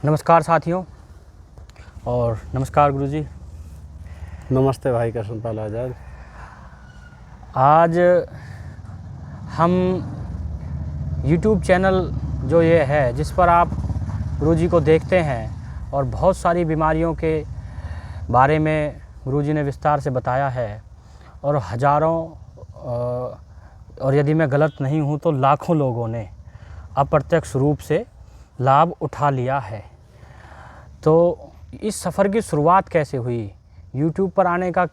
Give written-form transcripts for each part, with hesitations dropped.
नमस्कार साथियों और नमस्कार गुरुजी। नमस्ते भाई कृष्णपाल आजाद। आज हम YouTube चैनल जो ये है जिस पर आप गुरुजी को देखते हैं और बहुत सारी बीमारियों के बारे में गुरुजी ने विस्तार से बताया है और हज़ारों और यदि मैं गलत नहीं हूँ तो लाखों लोगों ने अप्रत्यक्ष रूप से लाभ उठा लिया है। तो इस सफ़र की शुरुआत कैसे हुई, YouTube पर आने का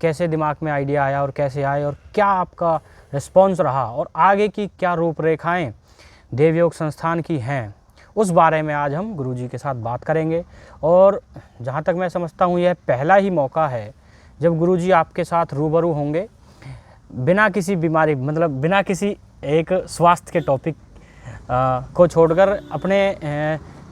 कैसे दिमाग में आइडिया आया और कैसे आए और क्या आपका रिस्पॉन्स रहा और आगे की क्या रूपरेखाएं देवयोग संस्थान की हैं, उस बारे में आज हम गुरुजी के साथ बात करेंगे। और जहाँ तक मैं समझता हूँ यह पहला ही मौका है जब गुरुजी आपके साथ रूबरू होंगे बिना किसी बीमारी बिना किसी एक स्वास्थ्य के टॉपिक को छोड़कर अपने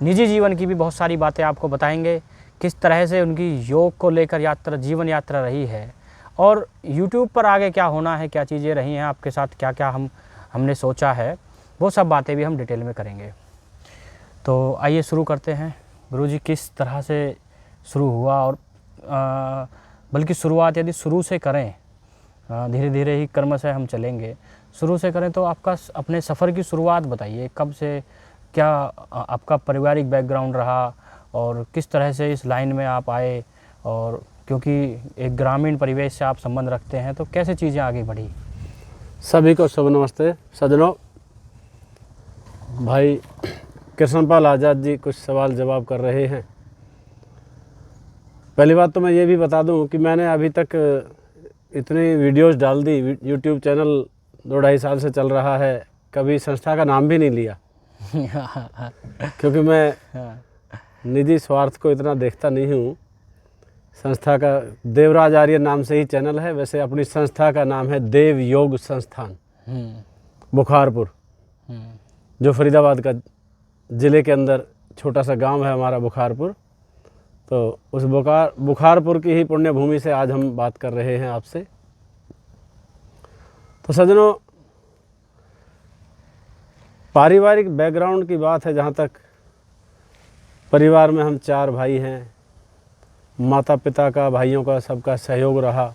निजी जीवन की भी बहुत सारी बातें आपको बताएंगे, किस तरह से उनकी योग को लेकर जीवन यात्रा रही है और YouTube पर आगे क्या होना है, क्या चीज़ें रही हैं आपके साथ, क्या क्या हमने सोचा है, वो सब बातें भी हम डिटेल में करेंगे। तो आइए शुरू करते हैं। गुरुजी किस तरह से शुरू हुआ और बल्कि शुरुआत यदि शुरू से करें, धीरे धीरे ही कर्म से हम चलेंगे, शुरू से करें तो आपका अपने सफ़र की शुरुआत बताइए। कब से, क्या आपका पारिवारिक बैकग्राउंड रहा और किस तरह से इस लाइन में आप आए, और क्योंकि एक ग्रामीण परिवेश से आप संबंध रखते हैं तो कैसे चीज़ें आगे बढ़ी। सभी को शुभ नमस्ते सज्जनों। भाई कृष्णपाल आजाद जी कुछ सवाल जवाब कर रहे हैं। पहली बात तो मैं ये भी बता दूं कि मैंने अभी तक इतनी वीडियोस डाल दी, YouTube चैनल 2-2.5 साल से चल रहा है, कभी संस्था का नाम भी नहीं लिया क्योंकि मैं निजी स्वार्थ को इतना देखता नहीं हूँ। संस्था का देवराज आर्य नाम से ही चैनल है, वैसे अपनी संस्था का नाम है देव योग संस्थान बुखारपुर, जो फरीदाबाद का ज़िले के अंदर छोटा सा गांव है हमारा बुखारपुर। तो उस बुखारपुर की ही पुण्य भूमि से आज हम बात कर रहे हैं आपसे। तो सज्जनों, पारिवारिक बैकग्राउंड की बात है, जहाँ तक परिवार में हम 4 भाई हैं, माता पिता का, भाइयों का, सबका सहयोग रहा।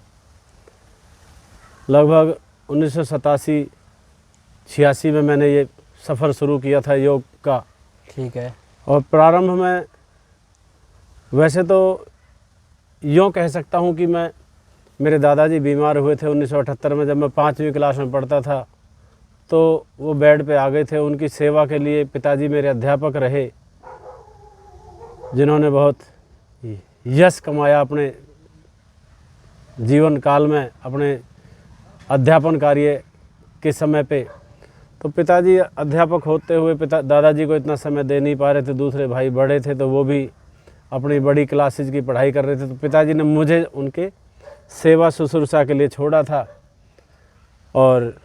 लगभग 1987-86 में मैंने ये सफ़र शुरू किया था योग का। ठीक है। और प्रारंभ में वैसे तो यूँ कह सकता हूँ कि मेरे दादाजी बीमार हुए थे 1978 में, जब मैं 5वीं क्लास में पढ़ता था, तो वो बेड पे आ गए थे। उनकी सेवा के लिए पिताजी मेरे अध्यापक रहे, जिन्होंने बहुत यश कमाया अपने जीवन काल में अपने अध्यापन कार्य के समय पे। तो पिताजी अध्यापक होते हुए दादाजी को इतना समय दे नहीं पा रहे थे। दूसरे भाई बड़े थे तो वो भी अपनी बड़ी क्लासेज की पढ़ाई कर रहे थे, तो पिताजी ने मुझे उनके सेवा शुश्रूषा के लिए छोड़ा था। और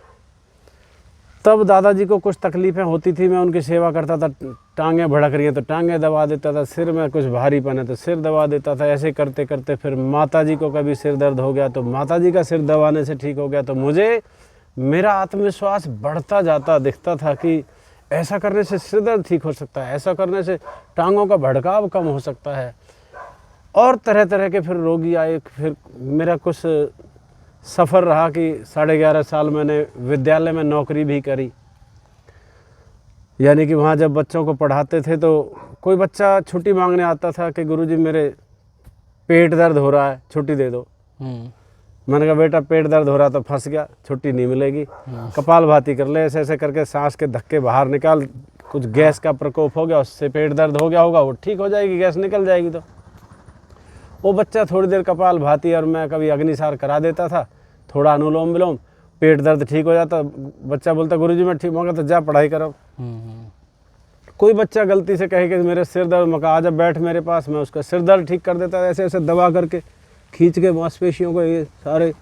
तब दादाजी को कुछ तकलीफ़ें होती थी, मैं उनकी सेवा करता था। टांगें भड़क रही हैं तो टांगें दबा देता था, सिर में कुछ भारीपन है तो सिर दबा देता था। ऐसे करते करते फिर माताजी को कभी सिर दर्द हो गया तो माताजी का सिर दबाने से ठीक हो गया। तो मुझे मेरा आत्मविश्वास बढ़ता जाता दिखता था कि ऐसा करने से सिर दर्द ठीक हो सकता है, ऐसा करने से टांगों का भड़काव कम हो सकता है। और तरह तरह के फिर रोगी आए। फिर मेरा कुछ सफ़र रहा कि 11.5 साल मैंने विद्यालय में नौकरी भी करी। यानी कि वहाँ जब बच्चों को पढ़ाते थे तो कोई बच्चा छुट्टी मांगने आता था कि गुरुजी मेरे पेट दर्द हो रहा है, छुट्टी दे दो। मैंने कहा बेटा पेट दर्द हो रहा तो फंस गया, छुट्टी नहीं मिलेगी, कपालभाति कर ले, ऐसे ऐसे करके सांस के धक्के बाहर निकाल, कुछ गैस का प्रकोप हो गया, उससे पेट दर्द हो गया होगा, वो ठीक हो जाएगी, गैस निकल जाएगी। तो वो बच्चा थोड़ी देर कपालभाति और मैं कभी अग्निसार करा देता था, थोड़ा अनुलोम विलोम, पेट दर्द ठीक हो जाता। बच्चा बोलता गुरुजी मैं ठीक होगा तो जा पढ़ाई करो। कोई बच्चा गलती से कहे कि मेरे सिर दर्द, मैं कहा आजा बैठ मेरे पास, मैं उसका सिर दर्द ठीक कर देता। ऐसे ऐसे दबा करके खींच के मांसपेशियों को ये सारे,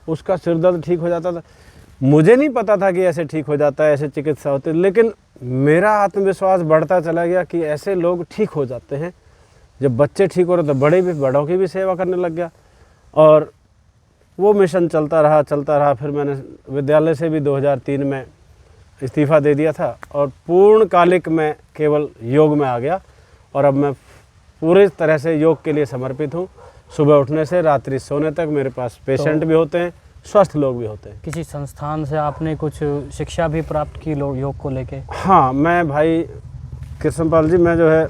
उसका सिर दर्द ठीक हो जाता था। मुझे नहीं पता था कि ऐसे ठीक हो जाता है, ऐसे चिकित्सा होती है, लेकिन मेरा आत्मविश्वास बढ़ता चला गया कि ऐसे लोग ठीक हो जाते हैं। जब बच्चे ठीक हो रहे तो बड़ों की भी सेवा करने लग गया और वो मिशन चलता रहा। फिर मैंने विद्यालय से भी 2003 में इस्तीफ़ा दे दिया था और पूर्णकालिक मैं केवल योग में आ गया। और अब मैं पूरी तरह से योग के लिए समर्पित हूँ। सुबह उठने से रात्रि सोने तक मेरे पास पेशेंट भी होते हैं, स्वस्थ लोग भी होते हैं। किसी संस्थान से आपने कुछ शिक्षा भी प्राप्त की योग को लेके? हाँ, मैं भाई कृष्णपाल जी, मैं जो है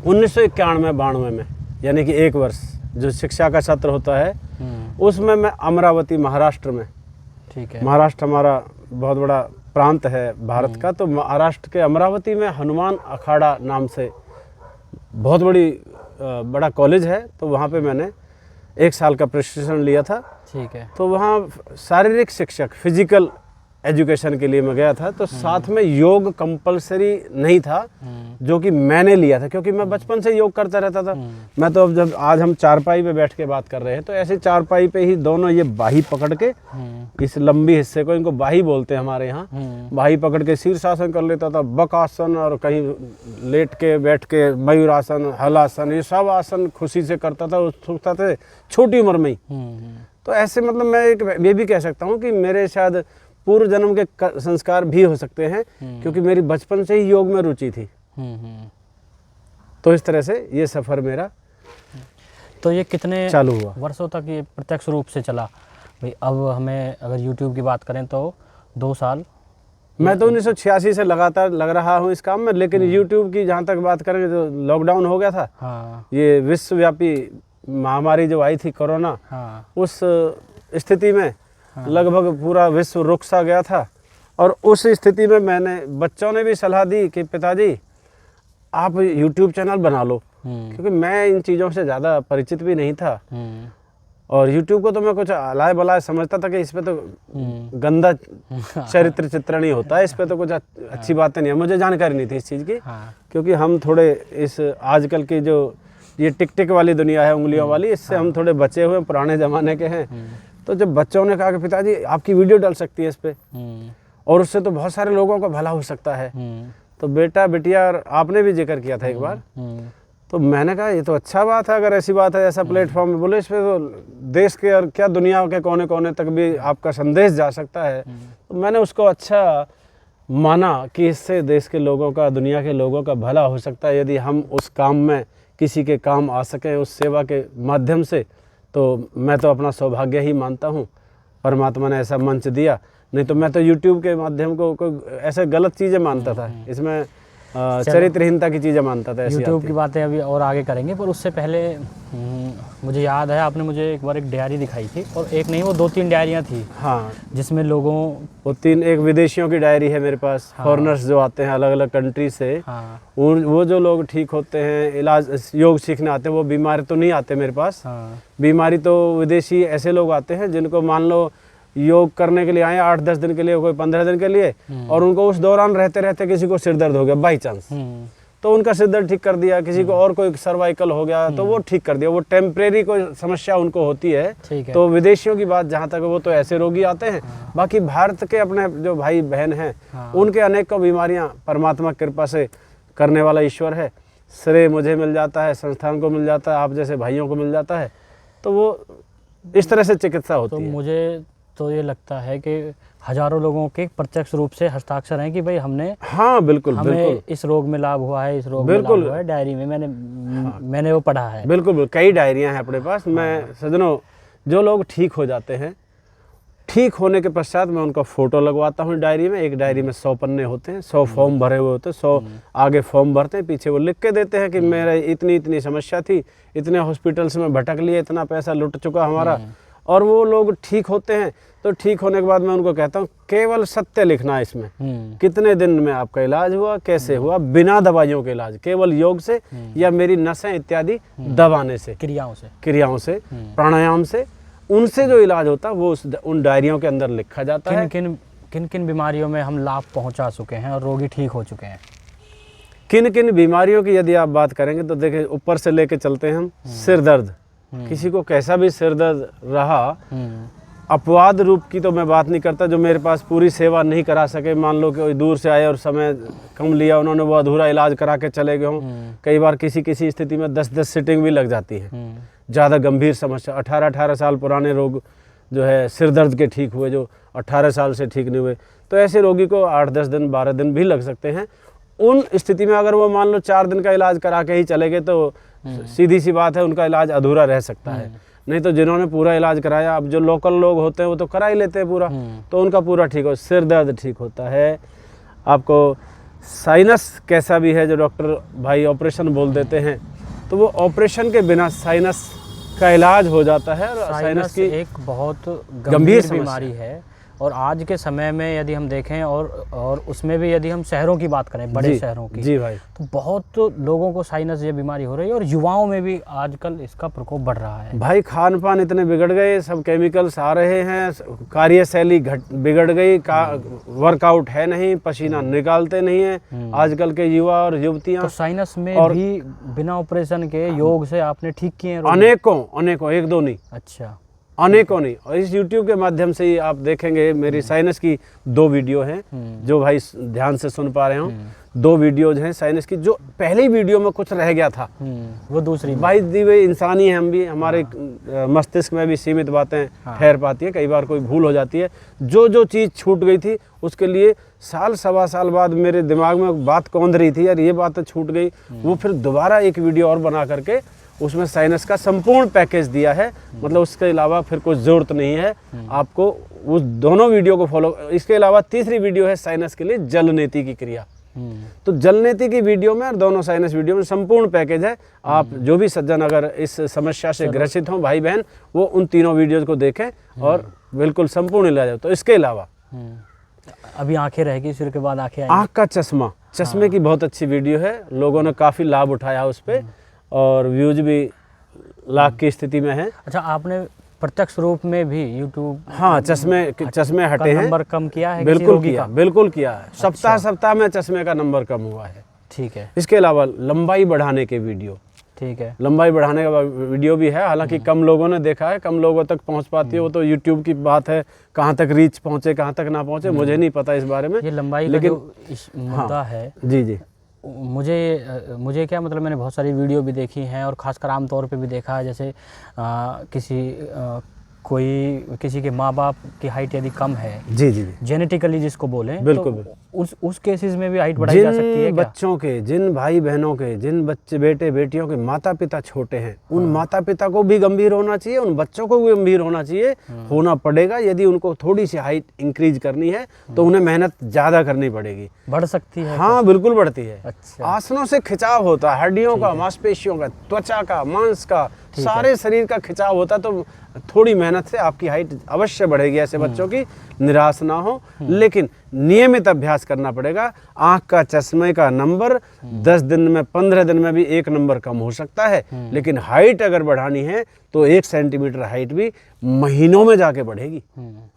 1991-92 में, यानी कि 1 वर्ष जो शिक्षा का सत्र होता है उसमें मैं अमरावती, महाराष्ट्र में, ठीक है, महाराष्ट्र हमारा बहुत बड़ा प्रांत है भारत का, तो महाराष्ट्र के अमरावती में हनुमान अखाड़ा नाम से बहुत बड़ा कॉलेज है। तो वहाँ पे मैंने 1 साल का प्रशिक्षण लिया था। ठीक है। तो वहाँ शारीरिक शिक्षक, फिजिकल एजुकेशन के लिए मैं गया था। तो साथ में योग कंपलसरी नहीं था, जो कि मैंने लिया था, क्योंकि मैं बचपन से योग करता रहता था। मैं तो अब जब आज हम चारपाई पे बैठ के बात कर रहे हैं, तो ऐसे चारपाई पे ही दोनों ये बाही पकड़ के, इस लंबी हिस्से को, इनको बाही बोलते हैं हमारे यहाँ, बाही पकड़ के शीर्षासन कर लेता था, बकासन, और कहीं लेट के बैठ के मयूरासन, हलासन, ये सब आसन खुशी से करता था, उत्सुकता से, छोटी उम्र में ही। तो ऐसे मतलब मैं ये भी कह सकता हूँ कि मेरे शायद पूर्व जन्म के संस्कार भी हो सकते हैं, क्योंकि मेरी बचपन से ही योग में रुचि थी। तो इस तरह से ये सफ़र मेरा तो ये कितने चालू हुआ, वर्षों तक ये प्रत्यक्ष रूप से चला भाई? अब हमें अगर YouTube की बात करें तो 2 साल। मैं तो 1986 से लगातार लग रहा हूँ इस काम में, लेकिन YouTube की जहाँ तक बात करेंगे तो लॉकडाउन हो गया था। हाँ। ये विश्वव्यापी महामारी जो आई थी कोरोना, हाँ। उस स्थिति में लगभग पूरा विश्व रुक सा गया था। और उस स्थिति में मैंने, बच्चों ने भी सलाह दी कि पिताजी आप YouTube चैनल बना लो, क्योंकि मैं इन चीज़ों से ज़्यादा परिचित भी नहीं था। और YouTube को तो मैं कुछ अलाय बलाय समझता था कि इस पे तो गंदा चरित्र चित्रण ही होता है, इस पे तो कुछ अच्छी बातें नहीं है। मुझे जानकारी नहीं थी इस चीज़ की, क्योंकि हम थोड़े इस आजकल की जो ये टिक वाली दुनिया है, उंगलियों वाली, इससे हम थोड़े बचे हुए पुराने ज़माने के हैं। तो जब बच्चों ने कहा कि पिताजी आपकी वीडियो डल सकती है इस पे, और उससे तो बहुत सारे लोगों का भला हो सकता है, तो बेटा बिटिया, और आपने भी जिक्र किया था एक बार, तो मैंने कहा ये तो अच्छा बात है, अगर ऐसी बात है, ऐसा प्लेटफॉर्म में बोले, इस पे तो देश के और क्या दुनिया के कोने कोने तक भी आपका संदेश जा सकता है। तो मैंने उसको अच्छा माना कि इससे देश के लोगों का, दुनिया के लोगों का भला हो सकता है, यदि हम उस काम में किसी के काम आ सकें, उस सेवा के माध्यम से। तो मैं तो अपना सौभाग्य ही मानता हूँ, परमात्मा ने ऐसा मंच दिया। नहीं तो मैं तो YouTube के माध्यम को ऐसे गलत चीज़ें मानता था, इसमें चरित्रहीनता की चीज़ें मानता था। YouTube की बातें अभी और आगे करेंगे, पर उससे पहले मुझे याद है आपने मुझे एक बार एक डायरी दिखाई थी, और एक नहीं वो 2-3 डायरियाँ थी। हाँ, जिसमें लोगों, वो 3, एक विदेशियों की डायरी है मेरे पास। हाँ। फॉरेनर्स जो आते हैं अलग अलग कंट्री से। हाँ। वो जो लोग ठीक होते हैं, इलाज योग सीखने आते हैं, वो बीमार तो नहीं आते मेरे पास। हाँ। बीमारी तो विदेशी ऐसे लोग आते हैं जिनको मान लो योग करने के लिए आए 8-10 दिन के लिए, कोई 15 दिन के लिए, और उनको उस दौरान रहते रहते किसी को सिर दर्द हो गया बाई चांस, तो उनका सिर दर्द ठीक कर दिया, किसी को और कोई सर्वाइकल हो गया तो वो ठीक कर दिया। वो टेम्परेरी कोई समस्या उनको होती है। तो विदेशियों की बात जहाँ तक, वो तो ऐसे रोगी आते हैं। बाकी भारत के अपने जो भाई बहन हैं, उनके अनेकों बीमारियाँ परमात्मा कृपा से करने वाला ईश्वर है। श्रेय मुझे मिल जाता है, संस्थान को मिल जाता है, आप जैसे भाइयों को मिल जाता है, तो वो इस तरह से चिकित्सा होती है। मुझे तो ये लगता है कि हजारों लोगों के प्रत्यक्ष रूप से हस्ताक्षर हैं कि भाई हमने, हाँ बिल्कुल, हमें बिल्कुल इस रोग में लाभ हुआ है, इस रोग में लाभ हुआ है। डायरी में मैंने वो पढ़ा है। बिल्कुल, कई डायरियां हैं अपने पास। मैं सज्जनों, जो लोग ठीक हो जाते हैं, ठीक होने के पश्चात मैं उनका फ़ोटो लगवाता हूँ डायरी में। एक डायरी में 100 पन्ने होते हैं, 100 फॉर्म भरे हुए होते हैं, 100 आगे फॉर्म भरते हैं, पीछे वो लिख के देते हैं कि मेरा इतनी समस्या थी, इतने हॉस्पिटल्स में भटक लिए, इतना पैसा लुट चुका हमारा, और वो लोग ठीक होते हैं। तो ठीक होने के बाद मैं उनको कहता हूँ केवल सत्य लिखना है इसमें, कितने दिन में आपका इलाज हुआ, कैसे हुआ, बिना दवाइयों के इलाज, केवल योग से या मेरी नसें इत्यादि दबाने से, क्रियाओं से, प्राणायाम से, उनसे जो इलाज होता है वो उन डायरियों के अंदर लिखा जाता है। किन किन बीमारियों में हम लाभ पहुंचा चुके हैं और रोगी ठीक हो चुके हैं? किन किन बीमारियों की यदि आप बात करेंगे तो देखिए, ऊपर से लेके चलते हैं हम। सिर दर्द, किसी को कैसा भी सिर दर्द रहा, अपवाद रूप की तो मैं बात नहीं करता, जो मेरे पास पूरी सेवा नहीं करा सके, मान लो कि कोई दूर से आए और समय कम लिया उन्होंने, वो अधूरा इलाज करा के चले गए हों। कई बार किसी स्थिति में 10-10 सिटिंग भी लग जाती है। ज़्यादा गंभीर समस्या, 18-18 साल पुराने रोग जो है सिर दर्द के ठीक हुए, जो 18 साल से ठीक नहीं हुए। तो ऐसे रोगी को 8-10 दिन 12 दिन भी लग सकते हैं। उन स्थिति में अगर वो मान लो 4 दिन का इलाज करा के ही चले गए तो सीधी सी बात है उनका इलाज अधूरा रह सकता है। नहीं तो जिन्होंने पूरा इलाज कराया, अब जो लोकल लोग होते हैं वो तो करा ही लेते हैं पूरा, तो उनका पूरा ठीक हो, सिर दर्द ठीक होता है। आपको साइनस कैसा भी है जो डॉक्टर भाई ऑपरेशन बोल देते हैं, तो वो ऑपरेशन के बिना साइनस का इलाज हो जाता है। और साइनस की एक बहुत गंभीर बीमारी है, और आज के समय में यदि हम देखें और उसमें भी यदि हम शहरों की बात करें, बड़े शहरों की, जी भाई, तो बहुत लोगों को साइनस ये बीमारी हो रही है, और युवाओं में भी आजकल इसका प्रकोप बढ़ रहा है। भाई खान पान इतने बिगड़ गए, सब केमिकल्स आ रहे हैं, कार्यशैली बिगड़ गई, वर्कआउट है नहीं, पसीना निकालते नहीं है आजकल के युवा और युवतियां। तो साइनस में भी बिना ऑपरेशन के योग से आपने ठीक किए हैं? अनेकों, एक दो नहीं, अच्छा, अनेकों नहीं। और इस YouTube के माध्यम से ही आप देखेंगे, मेरी साइनस की 2 वीडियो हैं, जो भाई ध्यान से सुन पा रहे हो, 2 वीडियोज हैं साइनस की। जो पहली वीडियो में कुछ रह गया था, वो दूसरी भाई दी वे इंसानी है, हम भी, हमारे मस्तिष्क में भी सीमित बातें ठहर पाती है, कई बार कोई भूल हो जाती है। जो चीज़ छूट गई थी उसके लिए साल सवा साल बाद मेरे दिमाग में बात कौंध रही थी, यार ये बात छूट गई। वो फिर दोबारा एक वीडियो और बना करके उसमें साइनस का संपूर्ण पैकेज दिया है, मतलब उसके अलावा फिर कुछ ज़रूरत नहीं है आपको उस दोनों वीडियो को फॉलो। इसके अलावा तीसरी वीडियो है साइनस के लिए जल नीति की क्रिया। तो जल नीति की वीडियो में और दोनों साइनस वीडियो में संपूर्ण पैकेज है। आप जो भी सज्जन अगर इस समस्या से ग्रसित हों, भाई बहन, वो उन तीनों वीडियोज को देखें और बिल्कुल संपूर्ण इलाज हो। तो इसके अलावा अभी आंखें रहेगी, सिर के बाद आंखें, आँख का चश्मे की बहुत अच्छी वीडियो है, लोगों ने काफ़ी लाभ उठाया उस पर, और व्यूज भी लाख की स्थिति में है। अच्छा, आपने प्रत्यक्ष रूप में भी YouTube, हाँ, चश्मे हटे हैं, नंबर कम किया है? बिल्कुल किया है। सप्ताह में चश्मे का नंबर कम हुआ है। ठीक है। इसके अलावा लंबाई बढ़ाने के वीडियो, ठीक है, लंबाई बढ़ाने का वीडियो भी है, हालांकि कम लोगों ने देखा है, कम लोगों तक पहुंच पाती है, वो तो YouTube की बात है, कहाँ तक रीच पहुंचे कहाँ तक ना पहुंचे मुझे नहीं पता इस बारे में। ये लंबाई लेकिन का जो मुद्दा है, जी, मुझे क्या मतलब, मैंने बहुत सारी वीडियो भी देखी हैं, और ख़ासकर आम तौर पे भी देखा है, जैसे किसी के माँ बाप की हाइट यदि कम है, जी, जेनेटिकली जिसको बोलें, बिल्कुल, तो उस केसेस में भी हाइट बढ़ाई जा सकती है क्या? बच्चों के, जिन भाई बहनों के, जिन बच्चे बेटे बेटियों के माता पिता छोटे हैं, उन माता पिता को भी गंभीर होना चाहिए, उन बच्चों को भी गंभीर होना चाहिए, होना पड़ेगा। यदि उनको थोड़ी सी हाइट इंक्रीज करनी है तो उन्हें मेहनत ज़्यादा करनी पड़ेगी। बढ़ सकती है? हाँ, बिल्कुल बढ़ती है। अच्छा। आसनों से खिंचाव होता है, हड्डियों का, मांसपेशियों का, त्वचा का, मांस का, सारे शरीर का खिंचाव होता है, तो थोड़ी मेहनत से आपकी हाइट अवश्य बढ़ेगी। ऐसे बच्चों की निराश ना हो, लेकिन नियमित अभ्यास करना पड़ेगा। आँख का चश्मे का नंबर 10 दिन में, 15 दिन में भी 1 नंबर कम हो सकता है, लेकिन हाइट अगर बढ़ानी है तो 1 सेंटीमीटर हाइट भी महीनों में जाके बढ़ेगी।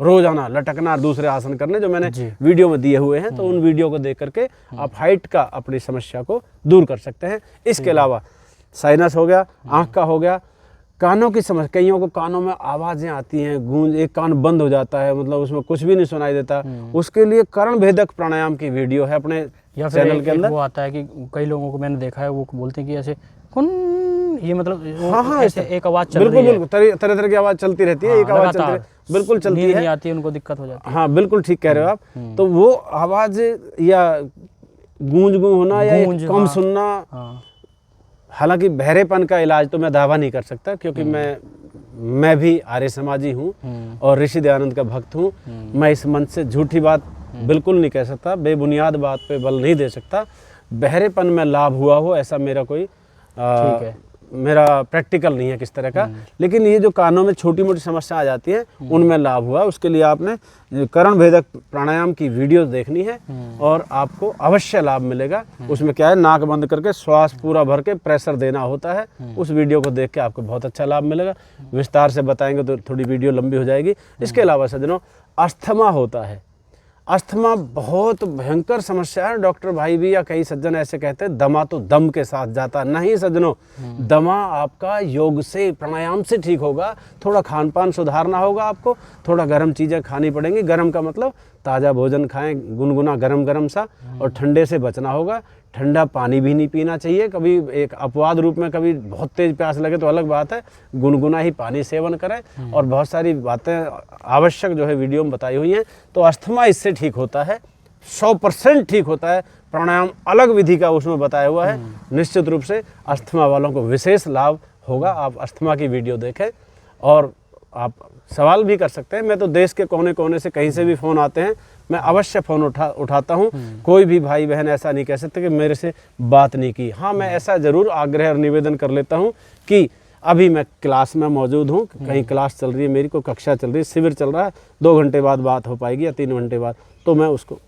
रोजाना लटकना, दूसरे आसन करने, जो मैंने वीडियो में दिए हुए हैं, तो उन वीडियो को देख करके आप हाइट का अपनी समस्या को दूर कर सकते हैं। इसके अलावा साइनस हो गया, आँख का हो गया, कानों की समस्या, कईयों को कानों में आवाज़ें आती हैं, गूंज, एक कान बंद हो जाता है, मतलब उसमें कुछ भी नहीं सुनाई देता। उसके लिए कर्ण भेदक प्राणायाम की वीडियो है अपने चैनल के अंदर। वो आता है कि कई लोगों को मैंने देखा है, वो बोलते हैं कि ऐसे ये मतलब हाँ, ऐसे एक आवाज़ चल रही है, बिल्कुल तरह की आवाज़ चलती रहती है, एक आवाज़ चलती है, बिल्कुल चलती है, नहीं आती है, उनको दिक्कत हो जाती है। हाँ, बिल्कुल ठीक कह रहे हो आप। तो वो आवाज़ या गूंज होना या कम सुनना, हालांकि बहरेपन का इलाज तो मैं दावा नहीं कर सकता, क्योंकि मैं भी आर्य समाजी हूँ और ऋषि दयानंद का भक्त हूँ। मैं इस मंच से झूठी बात बिल्कुल नहीं कह सकता, बेबुनियाद बात पे बल नहीं दे सकता। बहरेपन में लाभ हुआ हो ऐसा मेरा कोई मेरा प्रैक्टिकल नहीं है किस तरह का, लेकिन ये जो कानों में छोटी मोटी समस्या आ जाती है उनमें लाभ हुआ। उसके लिए आपने कर्ण भेदक प्राणायाम की वीडियो देखनी है और आपको अवश्य लाभ मिलेगा। उसमें क्या है, नाक बंद करके श्वास पूरा भर के प्रेशर देना होता है। उस वीडियो को देख के आपको बहुत अच्छा लाभ मिलेगा। विस्तार से बताएंगे तो थोड़ी वीडियो लंबी हो जाएगी। इसके अलावा सज्जनों, अस्थमा होता है। अस्थमा बहुत भयंकर समस्या है। डॉक्टर भाई भी या कई सज्जन ऐसे कहते हैं दमा तो दम के साथ जाता। नहीं सज्जनों, दमा आपका योग से, प्राणायाम से ठीक होगा। थोड़ा खान पान सुधारना होगा आपको, थोड़ा गर्म चीज़ें खानी पड़ेंगी। गर्म का मतलब ताज़ा भोजन खाएं, गुनगुना गरम गरम सा, और ठंडे से बचना होगा। ठंडा पानी भी नहीं पीना चाहिए। कभी एक अपवाद रूप में कभी बहुत तेज प्यास लगे तो अलग बात है, गुनगुना ही पानी सेवन करें। और बहुत सारी बातें आवश्यक जो है वीडियो में बताई हुई हैं। तो अस्थमा इससे ठीक होता है, 100% ठीक होता है। प्राणायाम अलग विधि का उसमें बताया हुआ है। निश्चित रूप से अस्थमा वालों को विशेष लाभ होगा। आप अस्थमा की वीडियो देखें और आप सवाल भी कर सकते हैं। मैं तो देश के कोने कोने से कहीं से भी फ़ोन आते हैं, मैं अवश्य फ़ोन उठाता हूँ। कोई भी भाई बहन ऐसा नहीं कह सकते कि मेरे से बात नहीं की। हाँ, मैं ऐसा ज़रूर आग्रह और निवेदन कर लेता हूँ कि अभी मैं क्लास में मौजूद हूँ, कहीं क्लास चल रही है मेरी, कोई कक्षा चल रही है, शिविर चल रहा है, 2 घंटे बाद बात हो पाएगी या 3 घंटे बाद, तो मैं उसको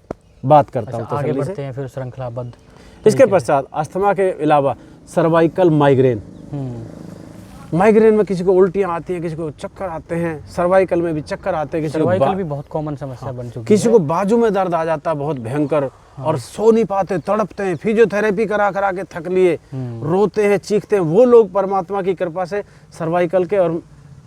बात करता हूँ। आगे बढ़ते हैं फिर श्रृंखलाबद्ध। इसके पश्चात अस्थमा के अलावा सर्वाइकल माइग्रेन। माइग्रेन में किसी को उल्टियाँ आती हैं, किसी को चक्कर आते हैं, सर्वाइकल में भी चक्कर आते हैं, सर्वाइकल भी बहुत कॉमन समस्या बन चुकी है। किसी को बाजू में दर्द आ जाता है बहुत भयंकर, और सो नहीं पाते, तड़पते हैं, फिजियोथेरेपी करा करा के थक लिए, रोते हैं, चीखते हैं। वो लोग परमात्मा की कृपा से सर्वाइकल के और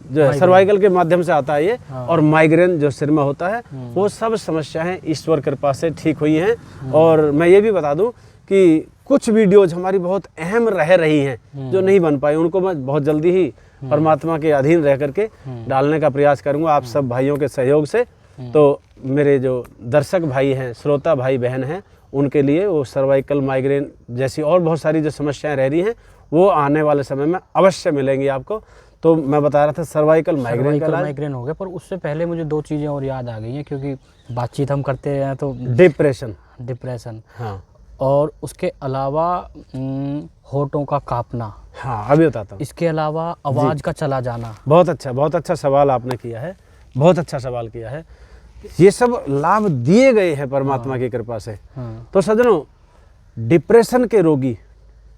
जो है सर्वाइकल के माध्यम से आता है ये, और माइग्रेन जो सिर में होता है, वो सब समस्याएं ईश्वर कृपा से ठीक हुई हैं। और मैं ये भी बता दूं कि कुछ वीडियोज हमारी बहुत अहम रह रही हैं जो नहीं बन पाई, उनको मैं बहुत जल्दी ही परमात्मा के अधीन रह करके डालने का प्रयास करूंगा आप सब भाइयों के सहयोग से। तो मेरे जो दर्शक भाई हैं, श्रोता भाई बहन हैं, उनके लिए वो सर्वाइकल माइग्रेन जैसी और बहुत सारी जो समस्याएं रह रही हैं वो आने वाले समय में अवश्य मिलेंगी आपको। तो मैं बता रहा था सर्वाइकल माइग्रेन हो गया, पर उससे पहले मुझे 2 चीज़ें और याद आ गई हैं, क्योंकि बातचीत हम करते हैं तो डिप्रेशन, हाँ, और उसके अलावा होठों का कांपना। हाँ, अभी बताता हूँ। इसके अलावा आवाज़ का चला जाना। बहुत अच्छा सवाल आपने किया है, बहुत अच्छा सवाल किया है। ये सब लाभ दिए गए हैं परमात्मा की कृपा से। तो सज्जनों, डिप्रेशन के रोगी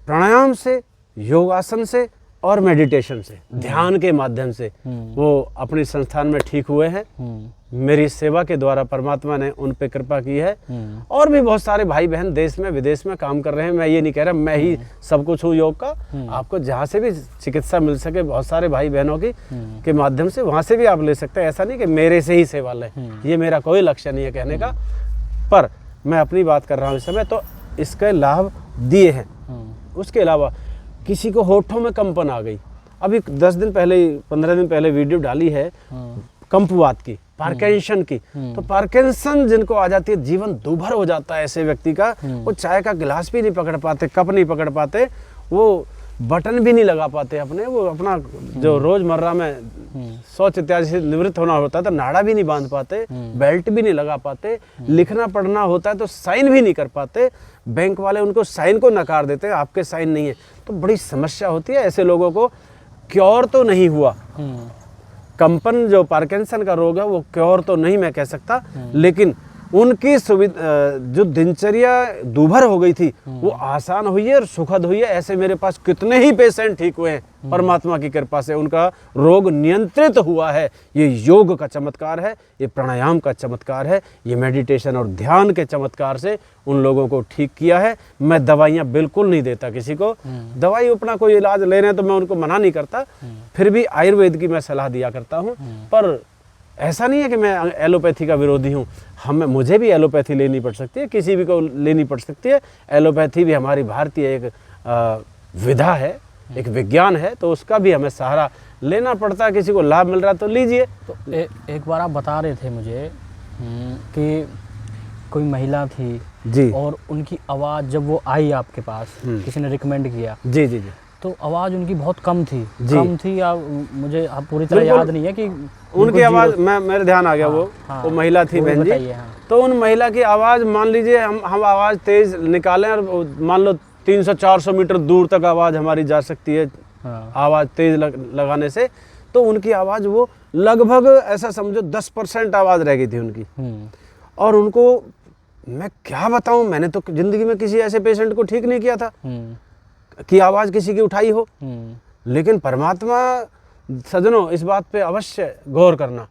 प्राणायाम से, योगासन से और मेडिटेशन से, ध्यान के माध्यम से वो अपने संस्थान में ठीक हुए हैं। मेरी सेवा के द्वारा परमात्मा ने उन पे कृपा की है। और भी बहुत सारे भाई बहन देश में विदेश में काम कर रहे हैं। मैं ये नहीं कह रहा मैं ही सब कुछ हूँ योग का। आपको जहाँ से भी चिकित्सा मिल सके, बहुत सारे भाई बहनों की के माध्यम से, वहाँ से भी आप ले सकते हैं। ऐसा नहीं कि मेरे से ही सेवा लें, ये मेरा कोई लक्ष्य नहीं है कहने का। पर मैं अपनी बात कर रहा हूँ इस समय, तो इसके लाभ दिए हैं। उसके अलावा किसी को होठों में कंपन आ गई, अभी 10 दिन पहले, 15 दिन पहले वीडियो डाली है कंपवात की, पार्किंसन की। तो पार्किंसन जिनको आ जाती है, जीवन दूभर हो जाता है ऐसे व्यक्ति का। वो चाय का गिलास भी नहीं पकड़ पाते, कप नहीं पकड़ पाते, वो बटन भी नहीं लगा पाते अपने, वो अपना जो रोजमर्रा में शौच इत्यादि से निवृत्त होना होता है तो नाड़ा भी नहीं बांध पाते, बेल्ट भी नहीं लगा पाते, लिखना पढ़ना होता है तो साइन भी नहीं कर पाते, बैंक वाले उनको साइन को नकार देते हैं, आपके साइन नहीं है। तो बड़ी समस्या होती है ऐसे लोगों को। क्योर तो नहीं हुआ, कंपन जो पार्किंसन का रोग है वो क्योर तो नहीं मैं कह सकता, लेकिन उनकी सुविधा जो दिनचर्या दूभर हो गई थी वो आसान हुई है और सुखद हुई है। ऐसे मेरे पास कितने ही पेशेंट ठीक हुए हैं परमात्मा की कृपा से, उनका रोग नियंत्रित हुआ है। ये योग का चमत्कार है, ये प्राणायाम का चमत्कार है, ये मेडिटेशन और ध्यान के चमत्कार से उन लोगों को ठीक किया है। मैं दवाइयाँ बिल्कुल नहीं देता किसी को। दवाई अपना कोई इलाज ले रहे हैं तो मैं उनको मना नहीं करता, फिर भी आयुर्वेद की मैं सलाह दिया करता हूँ। पर ऐसा नहीं है कि मैं एलोपैथी का विरोधी हूँ। मुझे भी एलोपैथी लेनी पड़ सकती है, किसी भी को लेनी पड़ सकती है। एलोपैथी भी हमारी भारतीय एक विधा है, एक विज्ञान है, तो उसका भी हमें सहारा लेना पड़ता है। किसी को लाभ मिल रहा है तो लीजिए। तो एक बार आप बता रहे थे मुझे कि कोई महिला थी जी, और उनकी आवाज़ जब वो आई आपके पास, किसी ने रिकमेंड किया, जी जी जी, तो आवाज़ उनकी बहुत कम थी या मुझे पूरी तरह याद नहीं है कि उनकी आवाज़, मेरे ध्यान आ गया। वो महिला थी बहन जी। तो उन महिला की आवाज़, मान लीजिए हम आवाज़ तेज़ निकालें और मान लो 300-400 मीटर दूर तक आवाज़ हमारी जा सकती है आवाज़ तेज़ लगाने से। तो उनकी आवाज़ वो लगभग ऐसा समझो 10% आवाज़ रह गई थी उनकी। और उनको मैं क्या बताऊं, मैंने तो ज़िंदगी में किसी ऐसे पेशेंट को ठीक नहीं किया था कि आवाज़ किसी की उठाई हो। लेकिन परमात्मा, सज्जनों इस बात पे अवश्य गौर करना,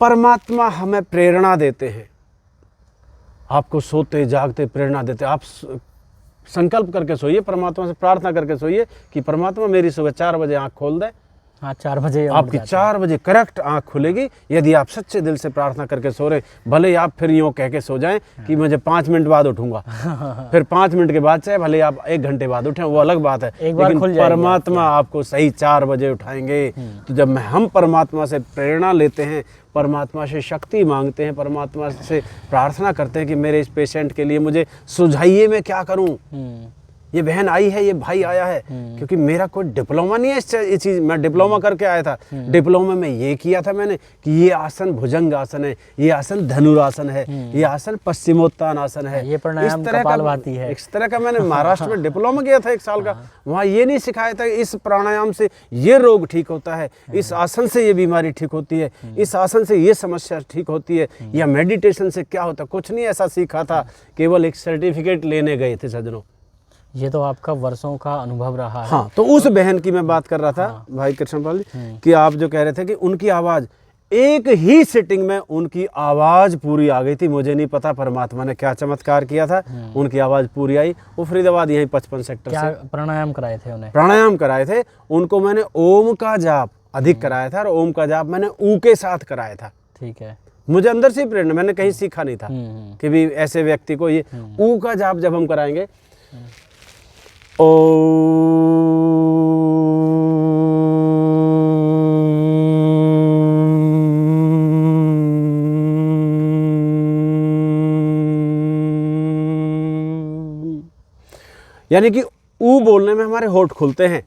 परमात्मा हमें प्रेरणा देते हैं। आपको सोते जागते प्रेरणा देते। आप संकल्प करके सोइए, परमात्मा से प्रार्थना करके सोइए कि परमात्मा मेरी सुबह 4 बजे आँख खोल दे, हाँ 4 बजे उठ आपकी जाते 4 बजे करेक्ट आंख खुलेगी, यदि आप सच्चे दिल से प्रार्थना करके सो रहे, भले ही आप फिर यूँ कह के सो जाएं कि मुझे 5 मिनट बाद उठूंगा, फिर 5 मिनट के बाद चाहे भले आप 1 घंटे बाद उठें, वो अलग बात है, एक बार लेकिन खुल जाएगी परमात्मा आपको सही 4 बजे उठाएंगे। तो जब हम परमात्मा से प्रेरणा लेते हैं, परमात्मा से शक्ति मांगते हैं, परमात्मा से प्रार्थना करते हैं कि मेरे इस पेशेंट के लिए मुझे सुझाइए मैं क्या करूं, ये बहन आई है, ये भाई आया है, क्योंकि मेरा कोई डिप्लोमा नहीं है ये चीज़, मैं डिप्लोमा करके आया था, डिप्लोमा में ये किया था मैंने कि ये आसन भुजंग आसन है, ये आसन धनुरासन है, ये आसन पश्चिमोत्तान आसन है, ये प्राणायाम कपालभाति है। इस तरह का मैंने महाराष्ट्र में डिप्लोमा किया था 1 साल का, वहाँ ये नहीं सिखाया था इस प्राणायाम से ये रोग ठीक होता है, इस आसन से ये बीमारी ठीक होती है, इस आसन से ये समस्या ठीक होती है, या मेडिटेशन से क्या होता है, कुछ नहीं ऐसा सीखा था, केवल एक सर्टिफिकेट लेने गए थे सज्जनों। ये तो आपका वर्षों का अनुभव रहा है। हाँ, तो उस बहन की मैं बात कर रहा था, भाई कृष्णपाल जी, कि आप जो कह रहे थे कि उनकी आवाज़, एक ही सिटिंग में उनकी आवाज़ पूरी आ गई थी। मुझे नहीं पता परमात्मा ने क्या चमत्कार किया था, उनकी आवाज़ पूरी आई। वो फरीदाबाद यहीं 55 सेक्टर क्या से प्राणायाम कराए थे उन्हें? प्राणायाम कराए थे उनको, मैंने ओम का जाप अधिक कराया था, और ओम का जाप मैंने ऊ के साथ कराया था। ठीक है। मुझे मुझे अंदर से प्रेरणा, मैंने कहीं सीखा नहीं था कि भी ऐसे व्यक्ति को ये ऊ का जाप जब हम कराएंगे, ओ यानी कि ऊ बोलने में हमारे होठ खुलते हैं।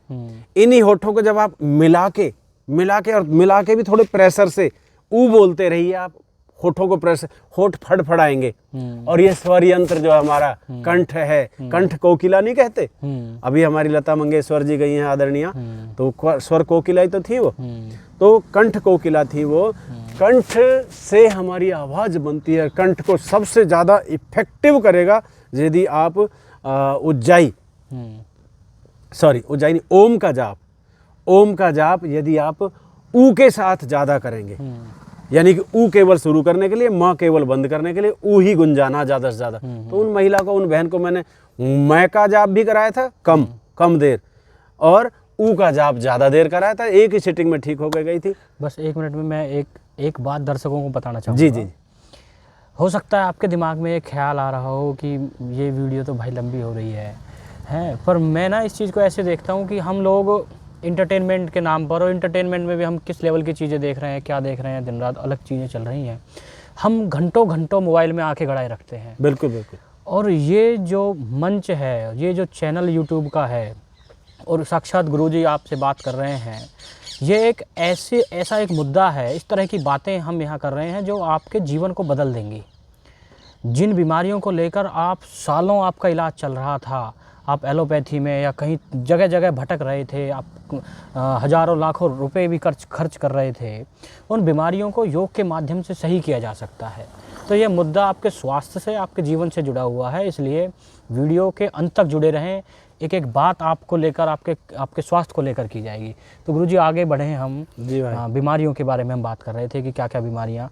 इन्हीं होठों को जब आप मिला के भी थोड़े प्रेशर से ऊ बोलते रहिए, आप होठों को प्रेशर, होठ फड़फड़ाएंगे, और ये स्वर यंत्र जो हमारा कंठ है, कंठ कोकिला नहीं कहते, अभी हमारी लता मंगेशकर जी गई हैं आदरणीय, तो स्वर कोकिला ही तो थी वो, तो कंठ कोकिला थी वो। कंठ से हमारी आवाज़ बनती है। कंठ को सबसे ज़्यादा इफेक्टिव करेगा यदि आप उज्जाई नहीं, ओम का जाप यदि आप ऊ के साथ ज़्यादा करेंगे, यानी कि ऊ केवल शुरू करने के लिए, माँ केवल बंद करने के लिए, ऊ ही गुंजाना ज़्यादा से ज़्यादा। तो उन महिला को, उन बहन को मैंने मैं का जाप भी कराया था कम देर, और ऊ का जाप ज़्यादा देर कराया था। एक ही सिटिंग में ठीक होकर गई थी। बस 1 मिनट में मैं एक बात दर्शकों को बताना चाहूँगा। जी। हो सकता है आपके दिमाग में एक ख्याल आ रहा हो कि ये वीडियो तो भाई लंबी हो रही है, पर मैं ना इस चीज़ को ऐसे देखता हूँ कि हम लोग इंटरटेनमेंट के नाम पर, और इंटरटेनमेंट में भी हम किस लेवल की चीज़ें देख रहे हैं, क्या देख रहे हैं, दिन रात अलग चीज़ें चल रही हैं, हम घंटों मोबाइल में आंखें गड़ाए रखते हैं। बिल्कुल। और ये जो मंच है, ये जो चैनल यूट्यूब का है, और साक्षात गुरुजी आपसे बात कर रहे हैं, ये एक ऐसा एक मुद्दा है, इस तरह की बातें हम यहाँ कर रहे हैं जो आपके जीवन को बदल देंगी। जिन बीमारियों को लेकर आप सालों आपका इलाज चल रहा था, आप एलोपैथी में या कहीं जगह जगह भटक रहे थे, आप हज़ारों लाखों रुपए भी खर्च कर रहे थे, उन बीमारियों को योग के माध्यम से सही किया जा सकता है। तो ये मुद्दा आपके स्वास्थ्य से, आपके जीवन से जुड़ा हुआ है, इसलिए वीडियो के अंत तक जुड़े रहें। एक बात आपको लेकर, आपके स्वास्थ्य को लेकर की जाएगी। तो गुरुजी आगे बढ़े हम। जी भाई। बीमारियों के बारे में हम बात कर रहे थे कि क्या क्या बीमारियाँ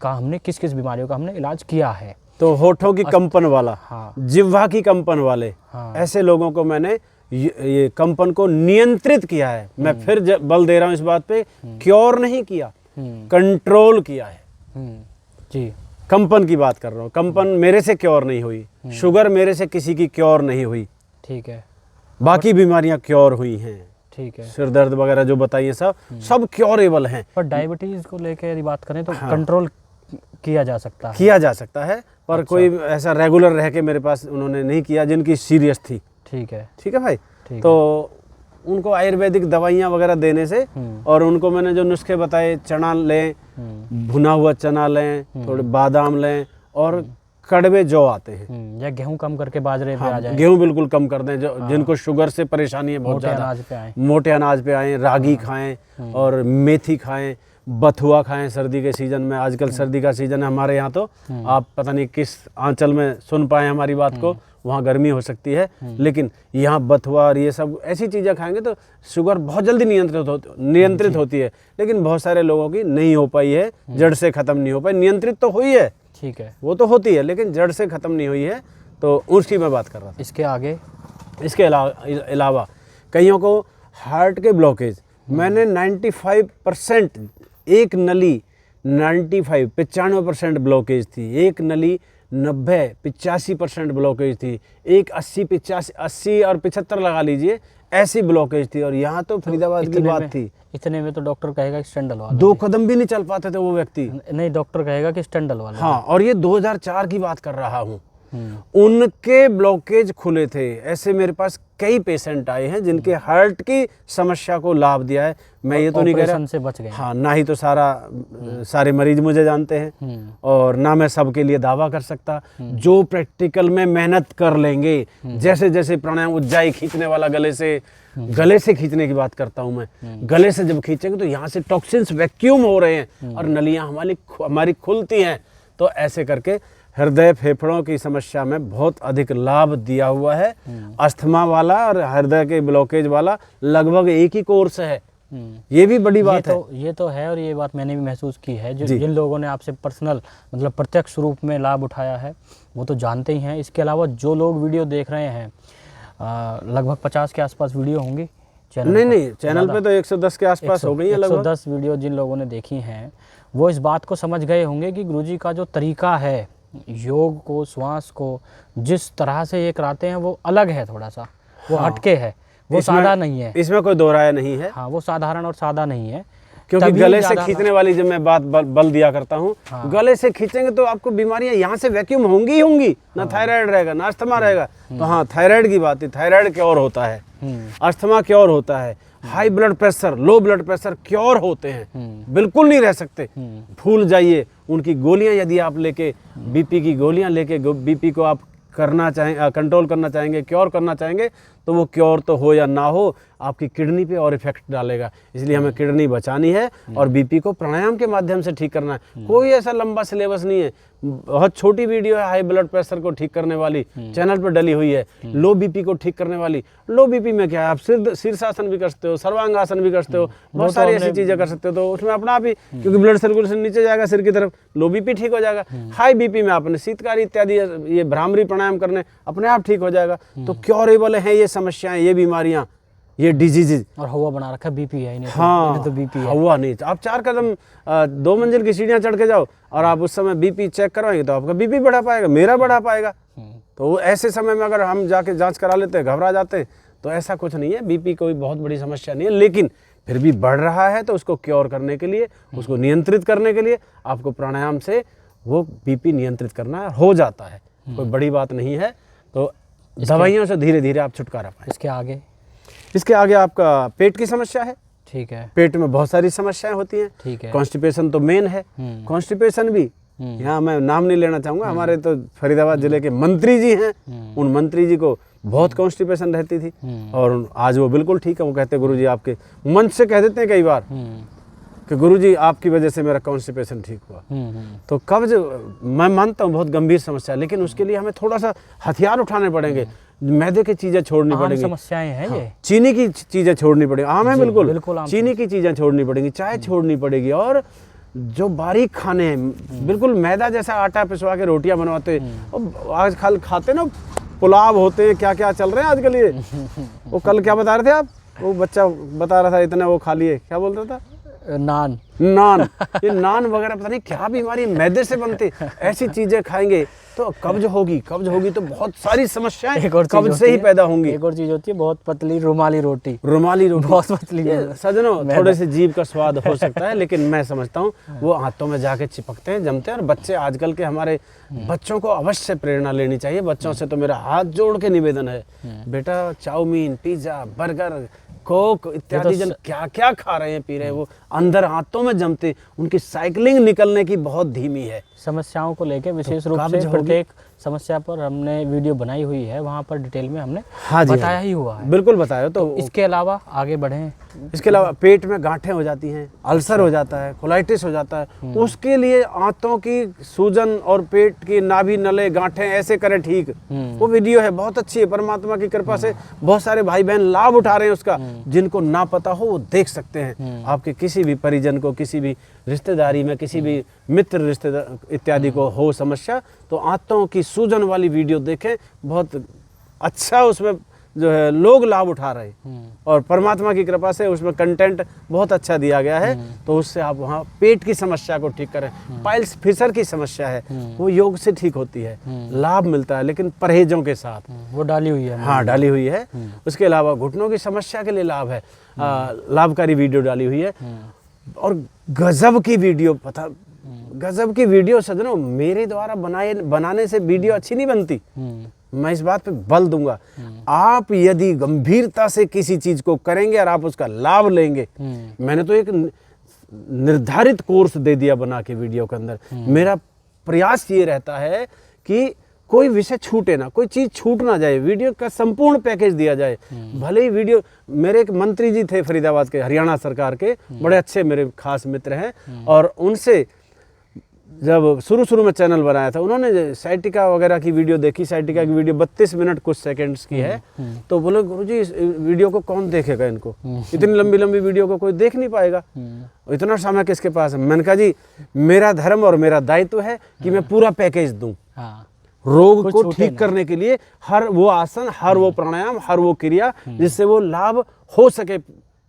हमने किस बीमारियों का हमने इलाज किया है। तो होठों की कंपन वाला, हाँ, जिह्वा की कंपन वाले, हाँ, ऐसे लोगों को मैंने ये कंपन को नियंत्रित किया है। मैं फिर बल दे रहा हूँ इस बात पे, क्योर नहीं किया, कंट्रोल किया है। जी, कंपन की बात कर रहा हूँ। कंपन मेरे से क्योर नहीं हुई, शुगर मेरे से किसी की क्योर नहीं हुई, ठीक है, बाकी बीमारियां क्योर हुई हैं, ठीक है, सिर दर्द वगैरह जो बताइए सब क्योरेबल हैं। पर डायबिटीज़ को लेकर यदि बात करें तो कंट्रोल किया जा सकता है, पर अच्छा। कोई ऐसा रेगुलर रह के मेरे पास उन्होंने नहीं किया जिनकी सीरियस थी। ठीक है भाई। तो उनको आयुर्वेदिक दवाइयाँ वगैरह देने से, और उनको मैंने जो नुस्खे बताए, चना लें, भुना हुआ चना लें, थोड़े बादाम लें, और कड़वे जौ आते हैं, या गेहूं कम करके बाजरे पे आ जाए। गेहूं बिल्कुल कम कर दें, जो जिनको शुगर से परेशानी है बहुत ज़्यादा, मोटे अनाज पे आएँ, रागी खाएं, और मेथी खाएं, बथुआ खाएं सर्दी के सीज़न में। आजकल सर्दी का सीज़न है हमारे यहाँ, तो आप पता नहीं किस आंचल में सुन पाए हमारी बात को, वहाँ गर्मी हो सकती है, लेकिन यहाँ बथुआ और ये सब ऐसी चीज़ें खाएंगे तो शुगर बहुत जल्दी नियंत्रित होती है। लेकिन बहुत सारे लोगों की नहीं हो पाई है, जड़ से ख़त्म नहीं हो पाई। नियंत्रित तो हुई है, ठीक है, वो तो होती है, लेकिन जड़ से ख़त्म नहीं हुई है, तो उसकी मैं बात कर रहा था। इसके इसके अलावा कईयों को हार्ट के ब्लॉकेज मैंने 95% एक नली 95-95% ब्लॉकेज थी, एक नली 90-85% ब्लॉकेज थी, एक 80 और 75 लगा लीजिए ऐसी ब्लॉकेज थी। और यहाँ तो फरीदाबाद की बात थी, इतने में तो डॉक्टर कहेगा कि स्टेंट डलवा लो। 2 कदम भी नहीं चल पाते थे वो व्यक्ति। नहीं, डॉक्टर कहेगा कि स्टेंट डलवा लो। हाँ, और ये 2004 की बात कर रहा हूँ। उनके ब्लॉकेज खुले थे। ऐसे मेरे पास कई पेशेंट आए हैं जिनके हार्ट की समस्या को लाभ दिया है। मैं ये तो नहीं कह रहा से बच गए। हाँ, ना ही तो सारे मरीज मुझे जानते हैं और ना मैं सबके लिए दावा कर सकता। जो प्रैक्टिकल में मेहनत कर लेंगे, जैसे जैसे प्राणायाम, उज्जाई खींचने वाला गले से खींचने की बात करता हूँ मैं। गले से जब खींचेंगे तो यहाँ से टॉक्सिन्स वैक्यूम हो रहे हैं और नलियाँ हमारी खुलती हैं। तो ऐसे करके हृदय फेफड़ों की समस्या में बहुत अधिक लाभ दिया हुआ है। अस्थमा वाला और हृदय के ब्लॉकेज वाला लगभग एक ही कोर्स है। ये भी बड़ी बात है। ये तो है, और ये बात मैंने भी महसूस की है। जिन लोगों ने आपसे पर्सनल मतलब प्रत्यक्ष रूप में लाभ उठाया है वो तो जानते ही हैं। इसके अलावा जो लोग वीडियो देख रहे हैं, लगभग 50 के आसपास वीडियो होंगी चैनल। नहीं, चैनल पे तो 110 के आसपास हो गई है लगभग। 110 वीडियो जिन लोगों ने देखी हैं वो इस बात को समझ गए होंगे कि गुरुजी का जो तरीका है योग को, श्वास को जिस तरह से ये कराते हैं वो अलग है, थोड़ा सा वो हटके है, वो सादा नहीं है। इसमें कोई दो राय नहीं है। हाँ, वो साधारण और सादा नहीं है। क्योंकि गले से खींचने वाली जब मैं बात बल दिया करता हूँ, गले से खींचेंगे तो आपको बीमारियां यहाँ से वैक्यूम होंगी ही होंगी। ना थायराइड रहेगा, ना अस्थमा रहेगा। तो हाँ, थायराइड की बात है, थायराइड क्योर होता है, अस्थमा क्योर होता है, high blood pressure, low blood pressure cure होते हैं, बिल्कुल नहीं रह सकते। भूल जाइए उनकी गोलियां। यदि आप लेके बीपी की गोलियां लेके बीपी को आप कंट्रोल करना चाहेंगे, क्योर करना चाहेंगे, तो वो क्योर तो हो या ना हो आपकी किडनी पे और इफेक्ट डालेगा। इसलिए हमें किडनी बचानी है और बीपी को प्राणायाम के माध्यम से ठीक करना है। कोई ऐसा लंबा सिलेबस नहीं है। बहुत छोटी वीडियो है हाई ब्लड प्रेशर को ठीक करने वाली, चैनल पर डली हुई है। लो बीपी को ठीक करने वाली, लो बीपी में क्या है, आप शीर्षासन भी कर सकते हो, सर्वांगासन भी कर सकते हो, बहुत सारी ऐसी चीजें कर सकते हो। तो उसमें अपना आप ही, क्योंकि ब्लड सर्कुलेशन नीचे जाएगा सिर की तरफ, लो बीपी ठीक हो जाएगा। हाई बीपी में आपने शीतकारी इत्यादि ये भ्रामरी प्राणायाम करने अपने आप ठीक हो जाएगा। तो क्योरेबल है ये समस्याएं, ये बीमारियां, ये डिजीजेज। और हवा बना रखा बीपी है इन्हें। हाँ, तो बीपी है। हवा नहीं। आप 4 कदम 2 मंजिल की सीढ़ियां चढ़ के जाओ और आप उस समय बीपी चेक करवाएंगे तो आपका बीपी बढ़ा पाएगा, मेरा बढ़ा पाएगा। तो ऐसे समय में अगर हम जाके जांच करा लेते हैं, घबरा जाते हैं, तो ऐसा कुछ नहीं है। बीपी कोई बहुत बड़ी समस्या नहीं है, लेकिन फिर भी बढ़ रहा है तो उसको क्योर करने के लिए, उसको नियंत्रित करने के लिए आपको प्राणायाम से वो बीपी नियंत्रित करना हो जाता है। कोई बड़ी बात नहीं है। तो दवाइयों से धीरे धीरे आप छुटकारा पाएं। इसके आगे आपका पेट की समस्या है। ठीक है। पेट में बहुत सारी समस्याएं होती हैं। ठीक है। कॉन्स्टिपेशन तो मेन है। कॉन्स्टिपेशन भी यहाँ मैं नाम नहीं लेना चाहूँगा, हमारे तो फरीदाबाद जिले के मंत्री जी हैं, उन मंत्री जी को बहुत कॉन्स्टिपेशन रहती थी और आज वो बिल्कुल ठीक है। वो कहते हैं गुरुजी आपके मंच से कह देते हैं कई बार कि गुरुजी आपकी वजह से मेरा कॉन्स्टिपेशन ठीक हुआ। तो कब्ज मैं मानता हूँ बहुत गंभीर समस्या है, लेकिन उसके लिए हमें थोड़ा सा हथियार उठाने पड़ेंगे। मैदे की चीजें छोड़नी पड़ेंगी, समस्याएं हैं ये। चीनी की चीजें छोड़नी पड़ेगी, आम है बिल्कुल चीनी की चीजें छोड़नी पड़ेंगी, चाय छोड़नी पड़ेगी। और जो बारीक खाने हैं, बिल्कुल मैदा जैसा आटा पिसवा के रोटियां बनवाते और आज कल खाते ना पुलाव होते हैं, क्या क्या चल रहे हैं आजकल। ये वो कल क्या बता रहे थे आप, वो बच्चा बता रहा था इतना वो खा लिए, क्या बोल रहा था, नान। ये नान वगैरह पता नहीं क्या बीमारी मैदे से बनती। ऐसी चीजें खाएंगे तो कब्ज होगी तो बहुत सारी समस्याएं कब्ज से ही पैदा होंगी। एक और चीज होती है बहुत पतली रुमाली रोटी बहुत पतली। सजनों, थोड़े से जीभ का स्वाद हो सकता है, लेकिन मैं समझता हूँ वो हाथों में जाके चिपकते हैं, जमते हैं। और बच्चे आजकल के हमारे बच्चों को अवश्य प्रेरणा लेनी चाहिए। बच्चों से तो मेरा हाथ जोड़ के निवेदन है, बेटा चाउमीन, पिज्जा, बर्गर, कोक इत्यादि जन क्या क्या खा रहे हैं, पी रहे हैं, वो अंदर हाथों में जमते, उनकी साइकिलिंग निकलने की बहुत धीमी है। समस्याओं को लेकर विशेष रूप से प्रत्येक समस्या पर हमने वीडियो बनाई हुई है, वहाँ पर डिटेल में हमने बताया ही हुआ है। बिल्कुल बताया। तो इसके अलावा आगे बढ़ें। इसके अलावा पेट में गांठें हो जाती हैं, अल्सर हो जाता है, कोलाइटिस हो जाता है, उसके लिए आंतों की सूजन और पेट की नाभि नले गांठें ऐसे करें ठीक। वो वीडियो है, बहुत अच्छी है, परमात्मा की कृपा से बहुत सारे भाई बहन लाभ उठा रहे हैं उसका। जिनको ना पता हो वो देख सकते हैं। आपके किसी भी परिजन को, किसी भी रिश्तेदारी में, किसी भी मित्र रिश्तेदार इत्यादि को हो समस्या, तो आंतों की सूजन वाली वीडियो देखें, बहुत अच्छा उसमें जो है लोग लाभ उठा रहे हैं और परमात्मा की कृपा से उसमें कंटेंट बहुत अच्छा दिया गया है। तो उससे आप वहाँ पेट की समस्या को ठीक करें, पाइल्स फिशर की समस्या है वो योग से ठीक होती है, लाभ मिलता है लेकिन परहेजों के साथ। वो डाली हुई है। हाँ डाली हुई है। उसके अलावा घुटनों की समस्या के लिए लाभ है, लाभकारी वीडियो डाली हुई है। और गजब की वीडियो, पता गजब की वीडियो सजनों, मेरे द्वारा बनाने से वीडियो अच्छी नहीं बनती, मैं इस बात पे बल दूंगा। आप यदि गंभीरता से किसी चीज को करेंगे और आप उसका लाभ लेंगे, मैंने तो एक निर्धारित कोर्स दे दिया बना के वीडियो के अंदर। मेरा प्रयास ये रहता है कि कोई विषय छूटे ना, कोई चीज छूट ना जाए, वीडियो का संपूर्ण पैकेज दिया जाए। भले ही वीडियो, मेरे एक मंत्री जी थे फरीदाबाद के, हरियाणा सरकार के, बड़े अच्छे मेरे खास मित्र हैं, और उनसे जब शुरू में चैनल बनाया था, उन्होंने साइटिका वगैरह की वीडियो देखी। साइटिका की वीडियो 32 मिनट कुछ सेकंड्स की है। तो बोले गुरुजी इस वीडियो को कौन देखेगा, इनको इतनी लंबी वीडियो को कोई देख नहीं पाएगा, इतना समय किसके पास है। मैंने कहा जी मेरा धर्म और मेरा दायित्व है कि मैं पूरा पैकेज दूं, रोग को ठीक करने के लिए हर वो आसन, हर वो प्राणायाम, हर वो क्रिया जिससे वो लाभ हो सके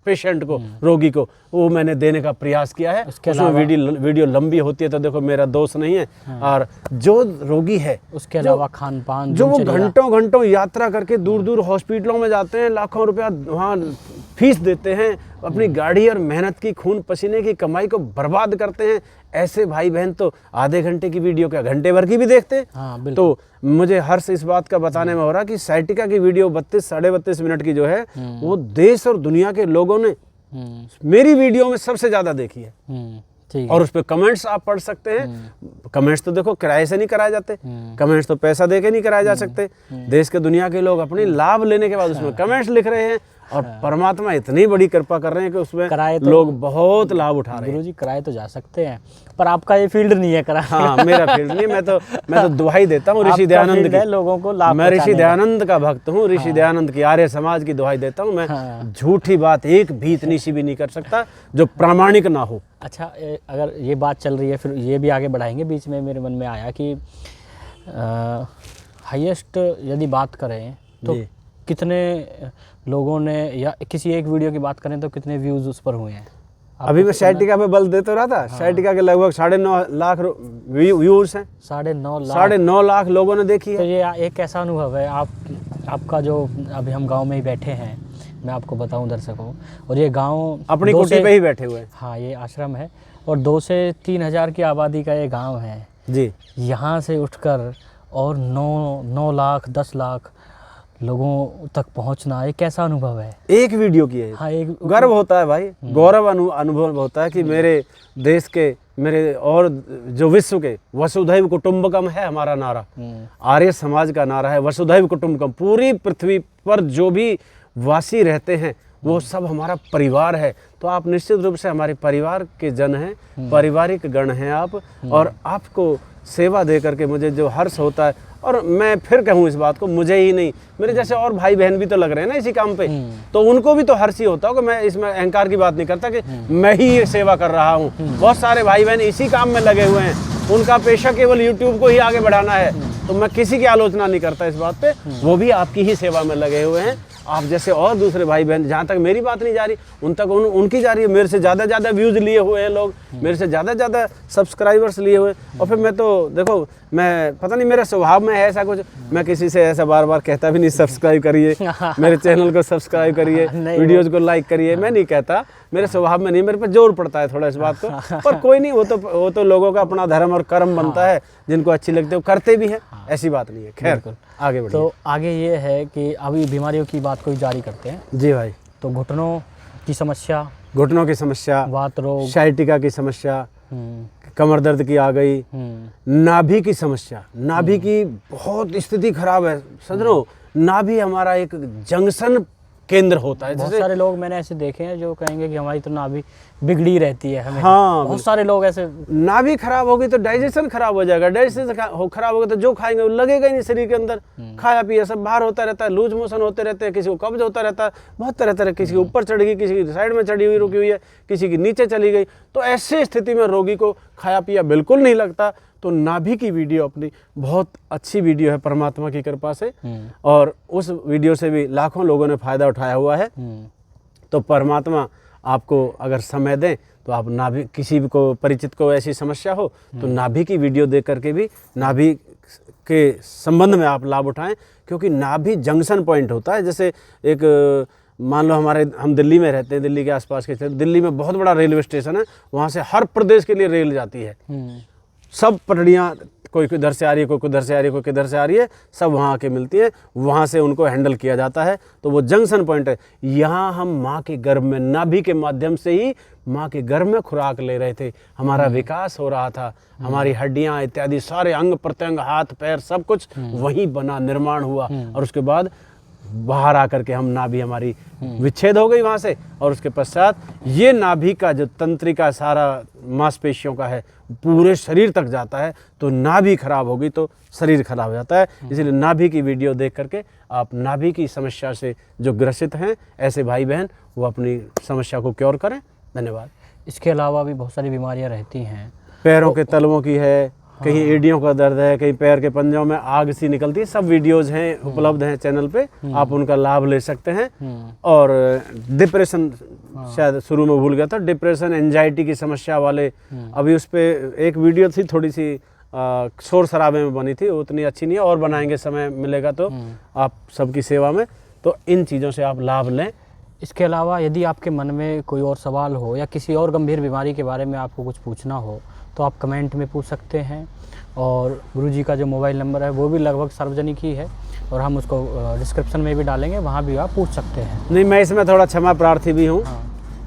पेशेंट को, रोगी को, वो मैंने देने का प्रयास किया है। उसमें वीडियो लंबी होती है तो देखो मेरा दोष नहीं है। और जो रोगी है, उसके अलावा खान पान, जो वो घंटों यात्रा करके दूर हॉस्पिटलों में जाते हैं, लाखों रुपया वहाँ फीस देते हैं, अपनी गाड़ी और मेहनत की खून पसीने की कमाई को बर्बाद करते हैं, ऐसे भाई बहन तो आधे घंटे की वीडियो क्या घंटे भर की भी देखते हैं। हाँ, तो मुझे हर्ष इस बात का बताने में हो रहा कि साइटिका की वीडियो 32-32.5 मिनट की जो है वो देश और दुनिया के लोगों ने मेरी वीडियो में सबसे ज्यादा देखी है। और उस पर कमेंट्स आप पढ़ सकते हैं। कमेंट्स तो देखो किराए से नहीं कराए जाते, कमेंट्स तो पैसा दे के नहीं कराए जा सकते। देश के दुनिया के लोग अपनी लाभ लेने के बाद उसमें कमेंट्स लिख रहे हैं, और परमात्मा इतनी बड़ी कृपा कर रहे हैं कि उसमें तो लोग बहुत लाभ उठा रहे हैं। गुरुजी किराए तो जा सकते हैं, पर आपका ये फील्ड नहीं है किराए। हाँ मेरा फील्ड नहीं है, मैं तो दुहाई देता हूँ ऋषि दयानंद की, लोगों को लाभ। मैं ऋषि दयानंद का भक्त हूँ, ऋषि दयानंद की आर्य समाज की दुहाई देता हूँ। मैं झूठी बात एक भी इतनी सी भी नहीं कर सकता जो प्रामाणिक ना हो। अच्छा, अगर ये बात चल रही है, फिर ये भी आगे बढ़ाएंगे। बीच में मेरे मन में आया कि हाईएस्ट यदि बात करें तो कितने लोगों ने, या किसी एक वीडियो की बात करें तो कितने व्यूज उस पर हुए हैं? अभी मैं साइटिका पे बल दे तो रहा था। साइटिका के लगभग 9.5 लाख व्यूज हैं। 9.5 लाख लोगों ने देखी है। तो ये एक ऐसा अनुभव है आपका, जो अभी हम गांव में ही बैठे हैं, मैं आपको बताऊं दर्शकों, और ये गांव अपनी कुटी पे ही बैठे हुए हैं। हाँ, ये आश्रम है और 2 से 3 हज़ार की आबादी का ये गांव है जी। यहाँ से उठकर और 9 लाख 10 लाख लोगों तक पहुंचना एक कैसा अनुभव है? एक वीडियो की है। हाँ, एक गर्व होता है भाई, गौरव अनुभव होता है कि मेरे देश के, मेरे और जो विश्व के, वसुधैव कुटुंबकम है हमारा नारा, आर्य समाज का नारा है वसुधैव कुटुंबकम। पूरी पृथ्वी पर जो भी वासी रहते हैं वो सब हमारा परिवार है। तो आप निश्चित रूप से हमारे परिवार के जन हैं, पारिवारिक गण हैं आप, और आपको सेवा दे करके मुझे जो हर्ष होता है, और मैं फिर कहूँ इस बात को, मुझे ही नहीं, मेरे जैसे और भाई बहन भी तो लग रहे हैं ना इसी काम पे, तो उनको भी तो हर्ष ही होता होगा। मैं इसमें अहंकार की बात नहीं करता कि मैं ही ये सेवा कर रहा हूँ। बहुत सारे भाई बहन इसी काम में लगे हुए हैं, उनका पेशा केवल यूट्यूब को ही आगे बढ़ाना है। तो मैं किसी की आलोचना नहीं करता इस बात पे, वो भी आपकी ही सेवा में लगे हुए हैं। आप जैसे और दूसरे भाई बहन, जहाँ तक मेरी बात नहीं जा रही उन तक उनकी जा रही है। मेरे से ज़्यादा व्यूज़ लिए हुए हैं लोग, मेरे से ज़्यादा सब्सक्राइबर्स लिए हुए। और फिर मैं तो देखो, मैं पता नहीं मेरे स्वभाव में है ऐसा कुछ, मैं किसी से ऐसा बार कहता भी नहीं सब्सक्राइब करिए, मेरे चैनल को सब्सक्राइब करिए, वीडियोज़ को लाइक करिए, मैं नहीं कहता, मेरे स्वभाव में नहीं, मेरे पर जोर पड़ता है थोड़ा इस बात को। पर कोई नहीं, वो तो लोगों का अपना धर्म और कर्म बनता है, जिनको अच्छी लगती है वो करते भी हैं, ऐसी बात नहीं है। खैर आगे बढ़िए। तो आगे ये है कि अभी बीमारियों की बात को जारी करते हैं। जी भाई। तो घुटनों की समस्या, वात रोग, साइटिका की समस्या, कमर दर्द की आ गई, नाभि की समस्या, नाभि की बहुत स्थिति खराब है सजनों। नाभि हमारा एक जंक्शन केंद्र होता है। बहुत सारे लोग मैंने ऐसे देखे हैं जो कहेंगे कि हमारी तो नाभि बिगड़ी रहती है हमें। हाँ, बहुत सारे लोग ऐसे। नाभि खराब होगी तो डाइजेशन खराब हो जाएगा, डाइजेशन खराब होगा तो जो खाएंगे वो लगेगा ही नहीं शरीर के अंदर। खाया पिया सब बाहर होता रहता है, लूज मोशन होते रहते हैं, किसी को कब्ज होता रहता है, बहुत तरह किसी के ऊपर चढ़ गई, किसी की साइड में चढ़ी हुई रुकी हुई है, किसी की नीचे चली गई। तो ऐसी स्थिति में रोगी को खाया पिया बिल्कुल नहीं लगता, तो नाभि की वीडियो अपनी बहुत अच्छी वीडियो है परमात्मा की कृपा से, और उस वीडियो से भी लाखों लोगों ने फ़ायदा उठाया हुआ है। तो परमात्मा आपको अगर समय दें तो आप नाभि, किसी भी को परिचित को ऐसी समस्या हो तो नाभि की वीडियो देख करके भी नाभि के संबंध में आप लाभ उठाएं, क्योंकि नाभि जंक्शन पॉइंट होता है। जैसे एक मान लो हम दिल्ली में रहते हैं, दिल्ली के आसपास के क्षेत्र, दिल्ली में बहुत बड़ा रेलवे स्टेशन है, वहाँ से हर प्रदेश के लिए रेल जाती है। सब पटड़ियाँ, कोई किधर से आ रही है, कोई किधर से आ रही है, कोई किधर से आ रही है, सब वहाँ आके मिलती है, वहाँ से उनको हैंडल किया जाता है। तो वो जंक्शन पॉइंट है। यहाँ हम माँ के गर्भ में नाभि के माध्यम से ही माँ के गर्भ में खुराक ले रहे थे, हमारा विकास हो रहा था, हमारी हड्डियाँ इत्यादि सारे अंग प्रत्यंग, हाथ पैर सब कुछ वहीं बना, निर्माण हुआ, और उसके बाद बाहर आकर के हम नाभि हमारी विच्छेद हो गई वहाँ से, और उसके पश्चात ये नाभि का जो तंत्रिका सारा मांसपेशियों का है पूरे शरीर तक जाता है। तो नाभि खराब होगी तो शरीर खराब हो जाता है। इसलिए नाभि की वीडियो देख करके आप नाभि की समस्या से जो ग्रसित हैं ऐसे भाई बहन, वो अपनी समस्या को क्योर करें। धन्यवाद। इसके अलावा भी बहुत सारी बीमारियां रहती हैं, पैरों के तलवों की है, कहीं एड़ियों का दर्द है, कहीं पैर के पंजों में आग सी निकलती है, सब वीडियोज हैं, उपलब्ध हैं चैनल पे, आप उनका लाभ ले सकते हैं। और डिप्रेशन, शायद शुरू में भूल गया था, डिप्रेशन एंजाइटी की समस्या वाले, अभी उस पर एक वीडियो थी, थोड़ी सी शोर शराबे में बनी थी, उतनी अच्छी नहीं है, और बनाएंगे समय मिलेगा तो आप सबकी सेवा में, तो इन चीज़ों से आप लाभ लें। इसके अलावा यदि आपके मन में कोई और सवाल हो या किसी और गंभीर बीमारी के बारे में आपको कुछ पूछना हो तो आप कमेंट में पूछ सकते हैं, और गुरुजी का जो मोबाइल नंबर है वो भी लगभग सार्वजनिक ही है, और हम उसको डिस्क्रिप्शन में भी डालेंगे, वहाँ भी आप पूछ सकते हैं। नहीं, मैं इसमें थोड़ा क्षमा प्रार्थी भी हूँ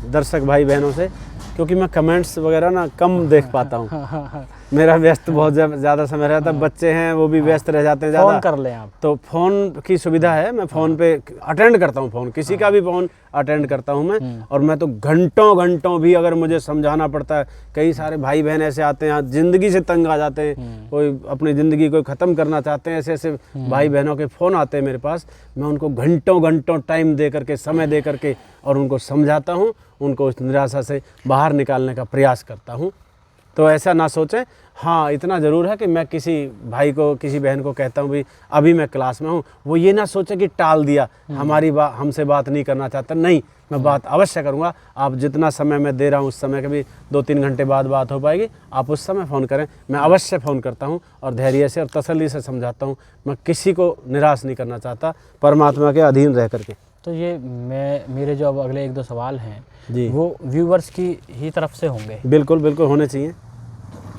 दर्शक भाई बहनों से, क्योंकि मैं कमेंट्स वगैरह ना कम देख पाता हूँ। मेरा व्यस्त बहुत ज़्यादा समय रहता है, बच्चे हैं वो भी व्यस्त रह जाते हैं ज़्यादा। फ़ोन कर लें आप, तो फ़ोन की सुविधा है, मैं फ़ोन पे अटेंड करता हूँ, फ़ोन किसी का भी फ़ोन अटेंड करता हूँ मैं। और मैं तो घंटों घंटों भी अगर मुझे समझाना पड़ता है, कई सारे भाई बहन ऐसे आते हैं ज़िंदगी से तंग आ जाते हैं, कोई अपनी ज़िंदगी को ख़त्म करना चाहते हैं, ऐसे ऐसे भाई बहनों के फ़ोन आते हैं मेरे पास, मैं उनको घंटों घंटों टाइम दे करके, समय दे करके, और उनको समझाता हूँ, उनको उस निराशा से बाहर निकालने का प्रयास करता हूँ। तो ऐसा ना सोचें। हाँ, इतना ज़रूर है कि मैं किसी भाई को, किसी बहन को कहता हूँ भी अभी मैं क्लास में हूँ, वो ये ना सोचे कि टाल दिया, हमसे बात नहीं करना चाहता। नहीं, मैं बात अवश्य करूँगा। आप जितना समय मैं दे रहा हूँ उस समय के भी 2-3 घंटे बाद बात हो पाएगी, आप उस समय फ़ोन करें, मैं अवश्य फ़ोन करता हूँ और धैर्य से और तसल्ली से समझाता हूँ। मैं किसी को निराश नहीं करना चाहता, परमात्मा के अधीन रह करके। तो ये मेरे जो अब अगले 1-2 सवाल हैं जी, वो व्यूवर्स की ही तरफ से होंगे। बिल्कुल बिल्कुल होने चाहिए।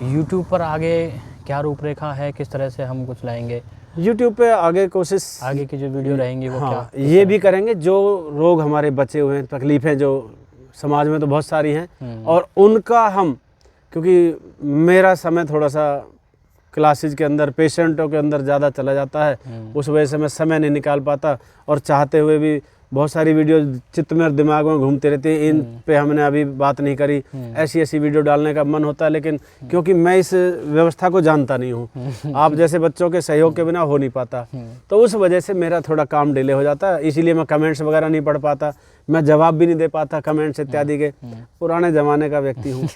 यूट्यूब पर आगे क्या रूपरेखा है, किस तरह से हम कुछ लाएंगे? यूट्यूब पे आगे कोशिश, आगे की जो वीडियो रहेंगी वो क्या ये भी करेंगे, जो रोग हमारे बचे हुए हैं, तकलीफ़ें जो समाज में तो बहुत सारी हैं, और उनका हम, क्योंकि मेरा समय थोड़ा सा क्लासेज के अंदर, पेशेंटों के अंदर ज़्यादा चला जाता है, उस वजह से मैं समय नहीं निकाल पाता, और चाहते हुए भी बहुत सारी वीडियो चित्त में दिमाग में घूमते रहती है, इन पे हमने अभी बात नहीं करी, ऐसी ऐसी वीडियो डालने का मन होता है, लेकिन क्योंकि मैं इस व्यवस्था को जानता नहीं हूँ, आप जैसे बच्चों के सहयोग के बिना हो नहीं पाता, तो उस वजह से मेरा थोड़ा काम डिले हो जाता है। इसीलिए मैं कमेंट्स वगैरह नहीं पढ़ पाता, मैं जवाब भी नहीं दे पाता कमेंट्स इत्यादि के। पुराने ज़माने का व्यक्ति हूँ।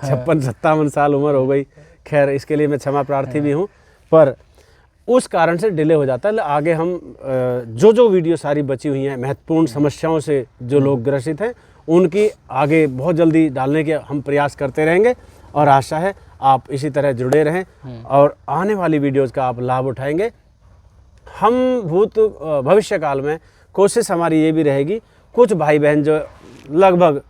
56-57 साल उम्र हो गई। खैर, इसके लिए मैं क्षमा प्रार्थी भी हूँ, पर उस कारण से डिले हो जाता है। आगे हम जो वीडियो सारी बची हुई हैं, महत्वपूर्ण समस्याओं से जो लोग ग्रसित हैं, उनकी आगे बहुत जल्दी डालने के हम प्रयास करते रहेंगे, और आशा है आप इसी तरह जुड़े रहें और आने वाली वीडियोज़ का आप लाभ उठाएंगे। हम भविष्य काल में कोशिश हमारी ये भी रहेगी, कुछ भाई बहन जो लगभग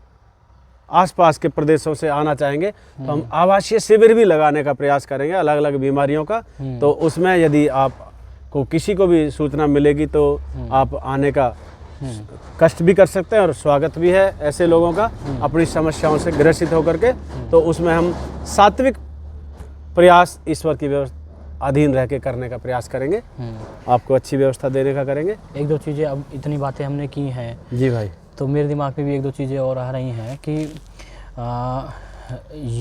आसपास के प्रदेशों से आना चाहेंगे, तो हम आवासीय शिविर भी लगाने का प्रयास करेंगे अलग अलग बीमारियों का। तो उसमें यदि आपको किसी को भी सूचना मिलेगी तो आप आने का कष्ट भी कर सकते हैं, और स्वागत भी है ऐसे लोगों का अपनी समस्याओं से ग्रसित होकर के। तो उसमें हम सात्विक प्रयास ईश्वर की व्यवस्था अधीन रह के करने का प्रयास करेंगे, आपको अच्छी व्यवस्था देने का करेंगे। 1-2 चीज़ें, अब इतनी बातें हमने की हैं जी भाई, तो मेरे दिमाग में भी 1-2 चीज़ें और आ रही हैं कि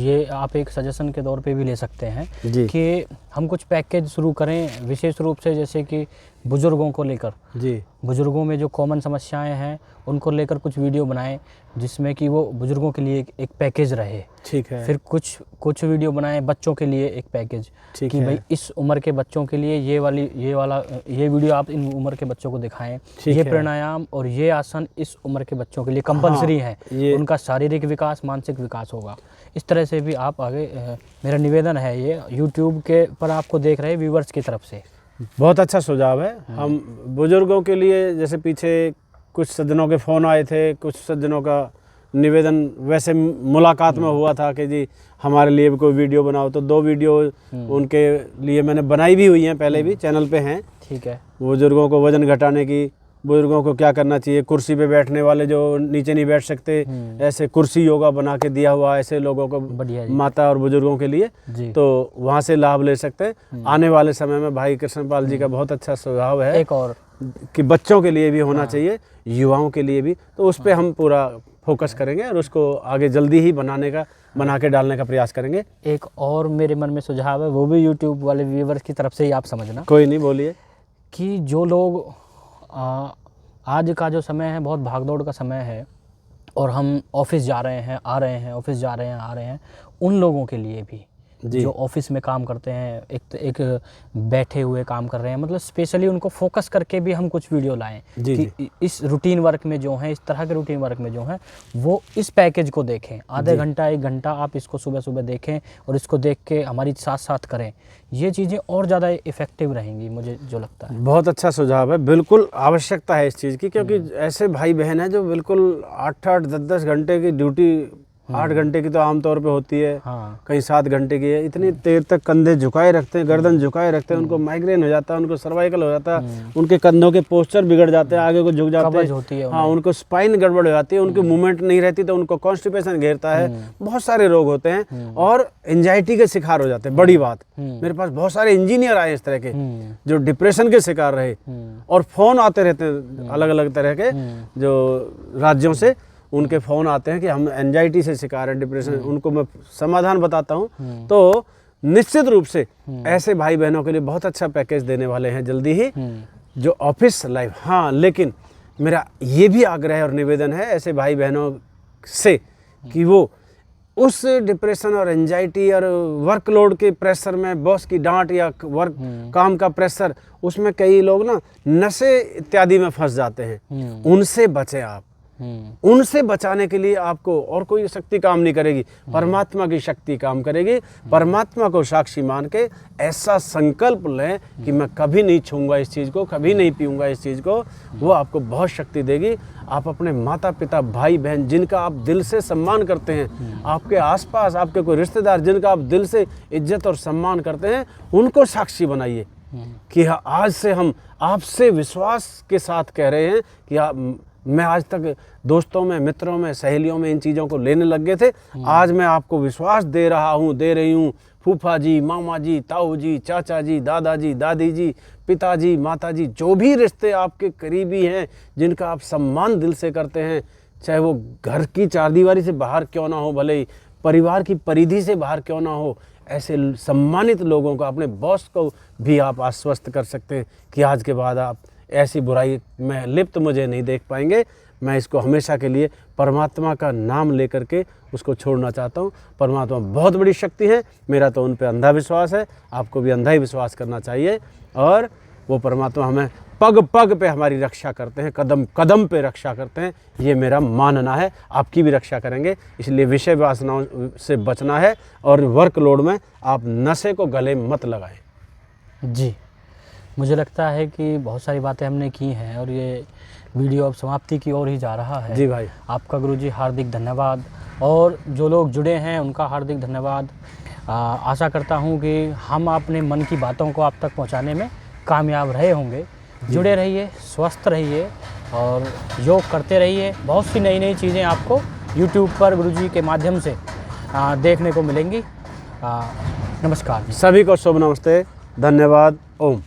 ये आप एक सजेशन के तौर पे भी ले सकते हैं जी, कि हम कुछ पैकेज शुरू करें विशेष रूप से, जैसे कि बुज़ुर्गों को लेकर, जी बुज़ुर्गों में जो कॉमन समस्याएं हैं उनको लेकर कुछ वीडियो बनाएं, जिसमें कि वो बुज़ुर्गों के लिए एक पैकेज रहे। ठीक है। फिर कुछ वीडियो बनाएं बच्चों के लिए एक पैकेज, ठीक कि है। भाई इस उम्र के बच्चों के लिए ये वीडियो आप इन उम्र के बच्चों को दिखाएं, ठीक ये है। प्राणायाम और ये आसन इस उम्र के बच्चों के लिए कंपलसरी हाँ, है, ये उनका शारीरिक विकास मानसिक विकास होगा। इस तरह से भी आप आगे मेरा निवेदन है ये यूट्यूब के पर आपको देख रहे व्यूवर्स की तरफ से। बहुत अच्छा सुझाव है। हम बुजुर्गों के लिए, जैसे पीछे कुछ सज्जनों के फ़ोन आए थे, कुछ सज्जनों का निवेदन वैसे मुलाकात में हुआ था कि जी हमारे लिए भी कोई वीडियो बनाओ, तो 2 वीडियो उनके लिए मैंने बनाई भी हुई हैं, पहले भी चैनल पे हैं। ठीक है। बुजुर्गों को वजन घटाने की, बुजुर्गों को क्या करना चाहिए, कुर्सी पे बैठने वाले जो नीचे नहीं बैठ सकते, ऐसे कुर्सी योगा बना के दिया हुआ ऐसे लोगों को, बढ़िया जी। माता और बुजुर्गों के लिए, जी। तो वहाँ से लाभ ले सकते हैं। आने वाले समय में भाई कृष्णपाल जी का बहुत अच्छा सुझाव है एक और कि बच्चों के लिए भी होना चाहिए, युवाओं के लिए भी, तो उस पर हम पूरा फोकस करेंगे और उसको आगे जल्दी ही बना के डालने का प्रयास करेंगे। एक और मेरे मन में सुझाव है, वो भी यूट्यूब वाले व्यूवर्स की तरफ से ही आप समझना। कोई नहीं, बोलिए। कि जो लोग आज का जो समय है बहुत भागदौड़ का समय है और हम ऑफिस जा रहे हैं आ रहे हैं, ऑफिस जा रहे हैं आ रहे हैं, उन लोगों के लिए भी जो ऑफिस में काम करते हैं, एक बैठे हुए काम कर रहे हैं, मतलब स्पेशली उनको फोकस करके भी हम कुछ वीडियो लाएं कि इस रूटीन वर्क में जो हैं, इस तरह के रूटीन वर्क में जो हैं, वो इस पैकेज को देखें। आधे घंटा 1 घंटा आप इसको सुबह सुबह देखें और इसको देख के हमारी साथ साथ करें, ये चीज़ें और ज़्यादा इफ़ेक्टिव रहेंगी, मुझे जो लगता है। बहुत अच्छा सुझाव है, बिल्कुल आवश्यकता है इस चीज़ की, क्योंकि ऐसे भाई बहन हैं जो बिल्कुल 8-8 10-10 घंटे की ड्यूटी, 8 घंटे की तो आमतौर पे होती है, हाँ। कहीं 7 घंटे की है, इतनी देर तक कंधे झुकाए रखते हैं, गर्दन झुकाए रखते हैं, उनको माइग्रेन हो जाता है, उनको सर्वाइकल हो जाता है, उनके कंधों के पोस्चर बिगड़ जाते हैं, आगे को झुक जाते कब्ज होती है हैं, हाँ, उनको स्पाइन गड़बड़ हो जाती है, उनकी मूवमेंट नहीं रहती, तो उनको कॉन्स्टिपेशन घेरता है, बहुत सारे रोग होते हैं और एंजाइटी के शिकार हो जाते हैं। बड़ी बात, मेरे पास बहुत सारे इंजीनियर आए इस तरह के जो डिप्रेशन के शिकार रहे, और फ़ोन आते रहते हैं अलग अलग तरह के, जो राज्यों से उनके फ़ोन आते हैं कि हम एंजाइटी से शिकार हैं, डिप्रेशन, उनको मैं समाधान बताता हूँ। तो निश्चित रूप से ऐसे भाई बहनों के लिए बहुत अच्छा पैकेज देने वाले हैं जल्दी ही, जो ऑफिस लाइफ। हाँ, लेकिन मेरा ये भी आग्रह और निवेदन है ऐसे भाई बहनों से कि वो उस डिप्रेशन और एंजाइटी और वर्कलोड के प्रेशर में, बॉस की डांट या काम का प्रेशर, उसमें कई लोग ना नशे इत्यादि में फंस जाते हैं, उनसे बचें आप। उनसे बचाने के लिए आपको और कोई शक्ति काम नहीं करेगी, परमात्मा की शक्ति काम करेगी। परमात्मा को साक्षी मान के ऐसा संकल्प लें कि मैं कभी नहीं छूंगा इस चीज़ को, कभी नहीं पीऊंगा इस चीज़ को, वो आपको बहुत शक्ति देगी। आप अपने माता पिता भाई बहन जिनका आप दिल से सम्मान करते हैं, आपके आसपास आपके कोई रिश्तेदार जिनका आप दिल से इज्जत और सम्मान करते हैं, उनको साक्षी बनाइए कि आज से हम आपसे विश्वास के साथ कह रहे हैं कि मैं आज तक दोस्तों में, मित्रों में, सहेलियों में इन चीज़ों को लेने लग गए थे, आज मैं आपको विश्वास दे रहा हूँ, दे रही हूँ। फूफा जी, मामा जी, ताऊ जी, चाचा जी, दादाजी, दादी जी, पिताजी, माताजी, जो भी रिश्ते आपके करीबी हैं, जिनका आप सम्मान दिल से करते हैं, चाहे वो घर की चारदीवारी से बाहर क्यों ना हो, भले ही परिवार की परिधि से बाहर क्यों ना हो, ऐसे सम्मानित लोगों को, अपने बॉस को भी आप आश्वस्त कर सकते हैं कि आज के बाद आप ऐसी बुराई में लिप्त मुझे नहीं देख पाएंगे। मैं इसको हमेशा के लिए परमात्मा का नाम लेकर के उसको छोड़ना चाहता हूँ। परमात्मा बहुत बड़ी शक्ति है, मेरा तो उन पे अंधा विश्वास है, आपको भी अंधा ही विश्वास करना चाहिए। और वो परमात्मा हमें पग पग पे हमारी रक्षा करते हैं, कदम कदम पे रक्षा करते हैं, ये मेरा मानना है। आपकी भी रक्षा करेंगे, इसलिए विषय वासनाओं से बचना है और वर्कलोड में आप नशे को गले मत लगाएं। जी, मुझे लगता है कि बहुत सारी बातें हमने की हैं और ये वीडियो अब समाप्ति की ओर ही जा रहा है। जी भाई, आपका गुरुजी हार्दिक धन्यवाद, और जो लोग जुड़े हैं उनका हार्दिक धन्यवाद। आशा करता हूँ कि हम अपने मन की बातों को आप तक पहुँचाने में कामयाब रहे होंगे। जुड़े रहिए, स्वस्थ रहिए और योग करते रहिए। बहुत सी नई नई चीज़ें आपको YouTube पर गुरुजी के माध्यम से देखने को मिलेंगी। नमस्कार। सभी को शुभ नमस्ते, धन्यवाद, ओम।